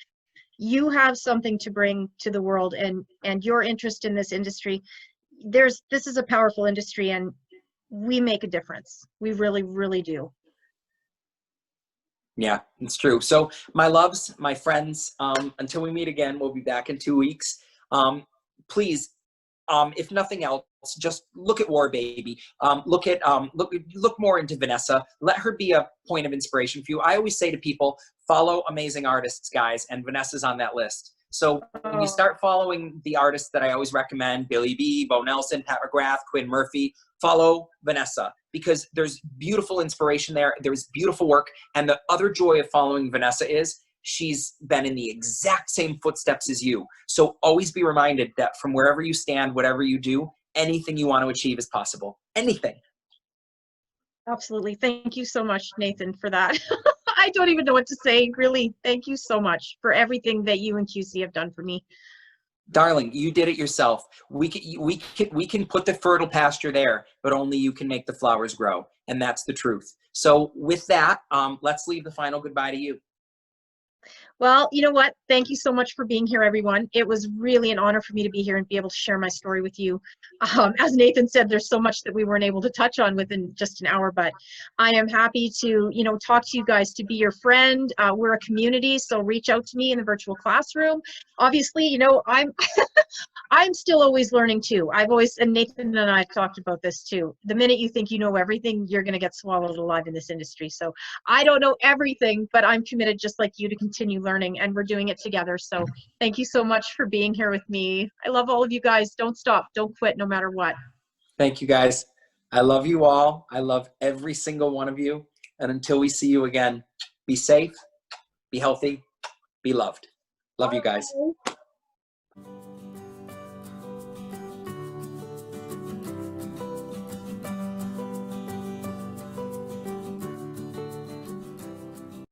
You have something to bring to the world, and your interest in this industry, this is a powerful industry, and we make a difference. We really, really do. Yeah, it's true. So my loves, my friends, until we meet again, we'll be back in 2 weeks. Please, if nothing else, just look at War Baby. Look more into Vanessa. Let her be a point of inspiration for you. I always say to people, follow amazing artists, guys, and Vanessa's on that list. So when you start following the artists that I always recommend, Billy B, Bo Nelson, Pat McGrath, Quinn Murphy, follow Vanessa, because there's beautiful inspiration there. There's beautiful work. And the other joy of following Vanessa is she's been in the exact same footsteps as you. So always be reminded that from wherever you stand, whatever you do, anything you want to achieve is possible. Anything. Absolutely. Thank you so much, Nathan, for that. I don't even know what to say. Really, thank you so much for everything that you and QC have done for me. Darling, you did it yourself. We can put the fertile pasture there, but only you can make the flowers grow. And that's the truth. So with that, let's leave the final goodbye to you. Well, you know what? Thank you so much for being here, everyone. It was really an honor for me to be here and be able to share my story with you. As Nathan said, there's so much that we weren't able to touch on within just an hour, but I am happy to, talk to you guys, to be your friend. We're a community, so reach out to me in the virtual classroom. Obviously, I'm I'm still always learning too. And Nathan and I have talked about this too. The minute you think you know everything, you're going to get swallowed alive in this industry. So I don't know everything, but I'm committed just like you to continue learning, and we're doing it together. So thank you so much for being here with me. I love all of you guys. Don't stop. Don't quit no matter what. Thank you, guys. I love you all. I love every single one of you. And until we see you again, be safe, be healthy, be loved. Love you guys.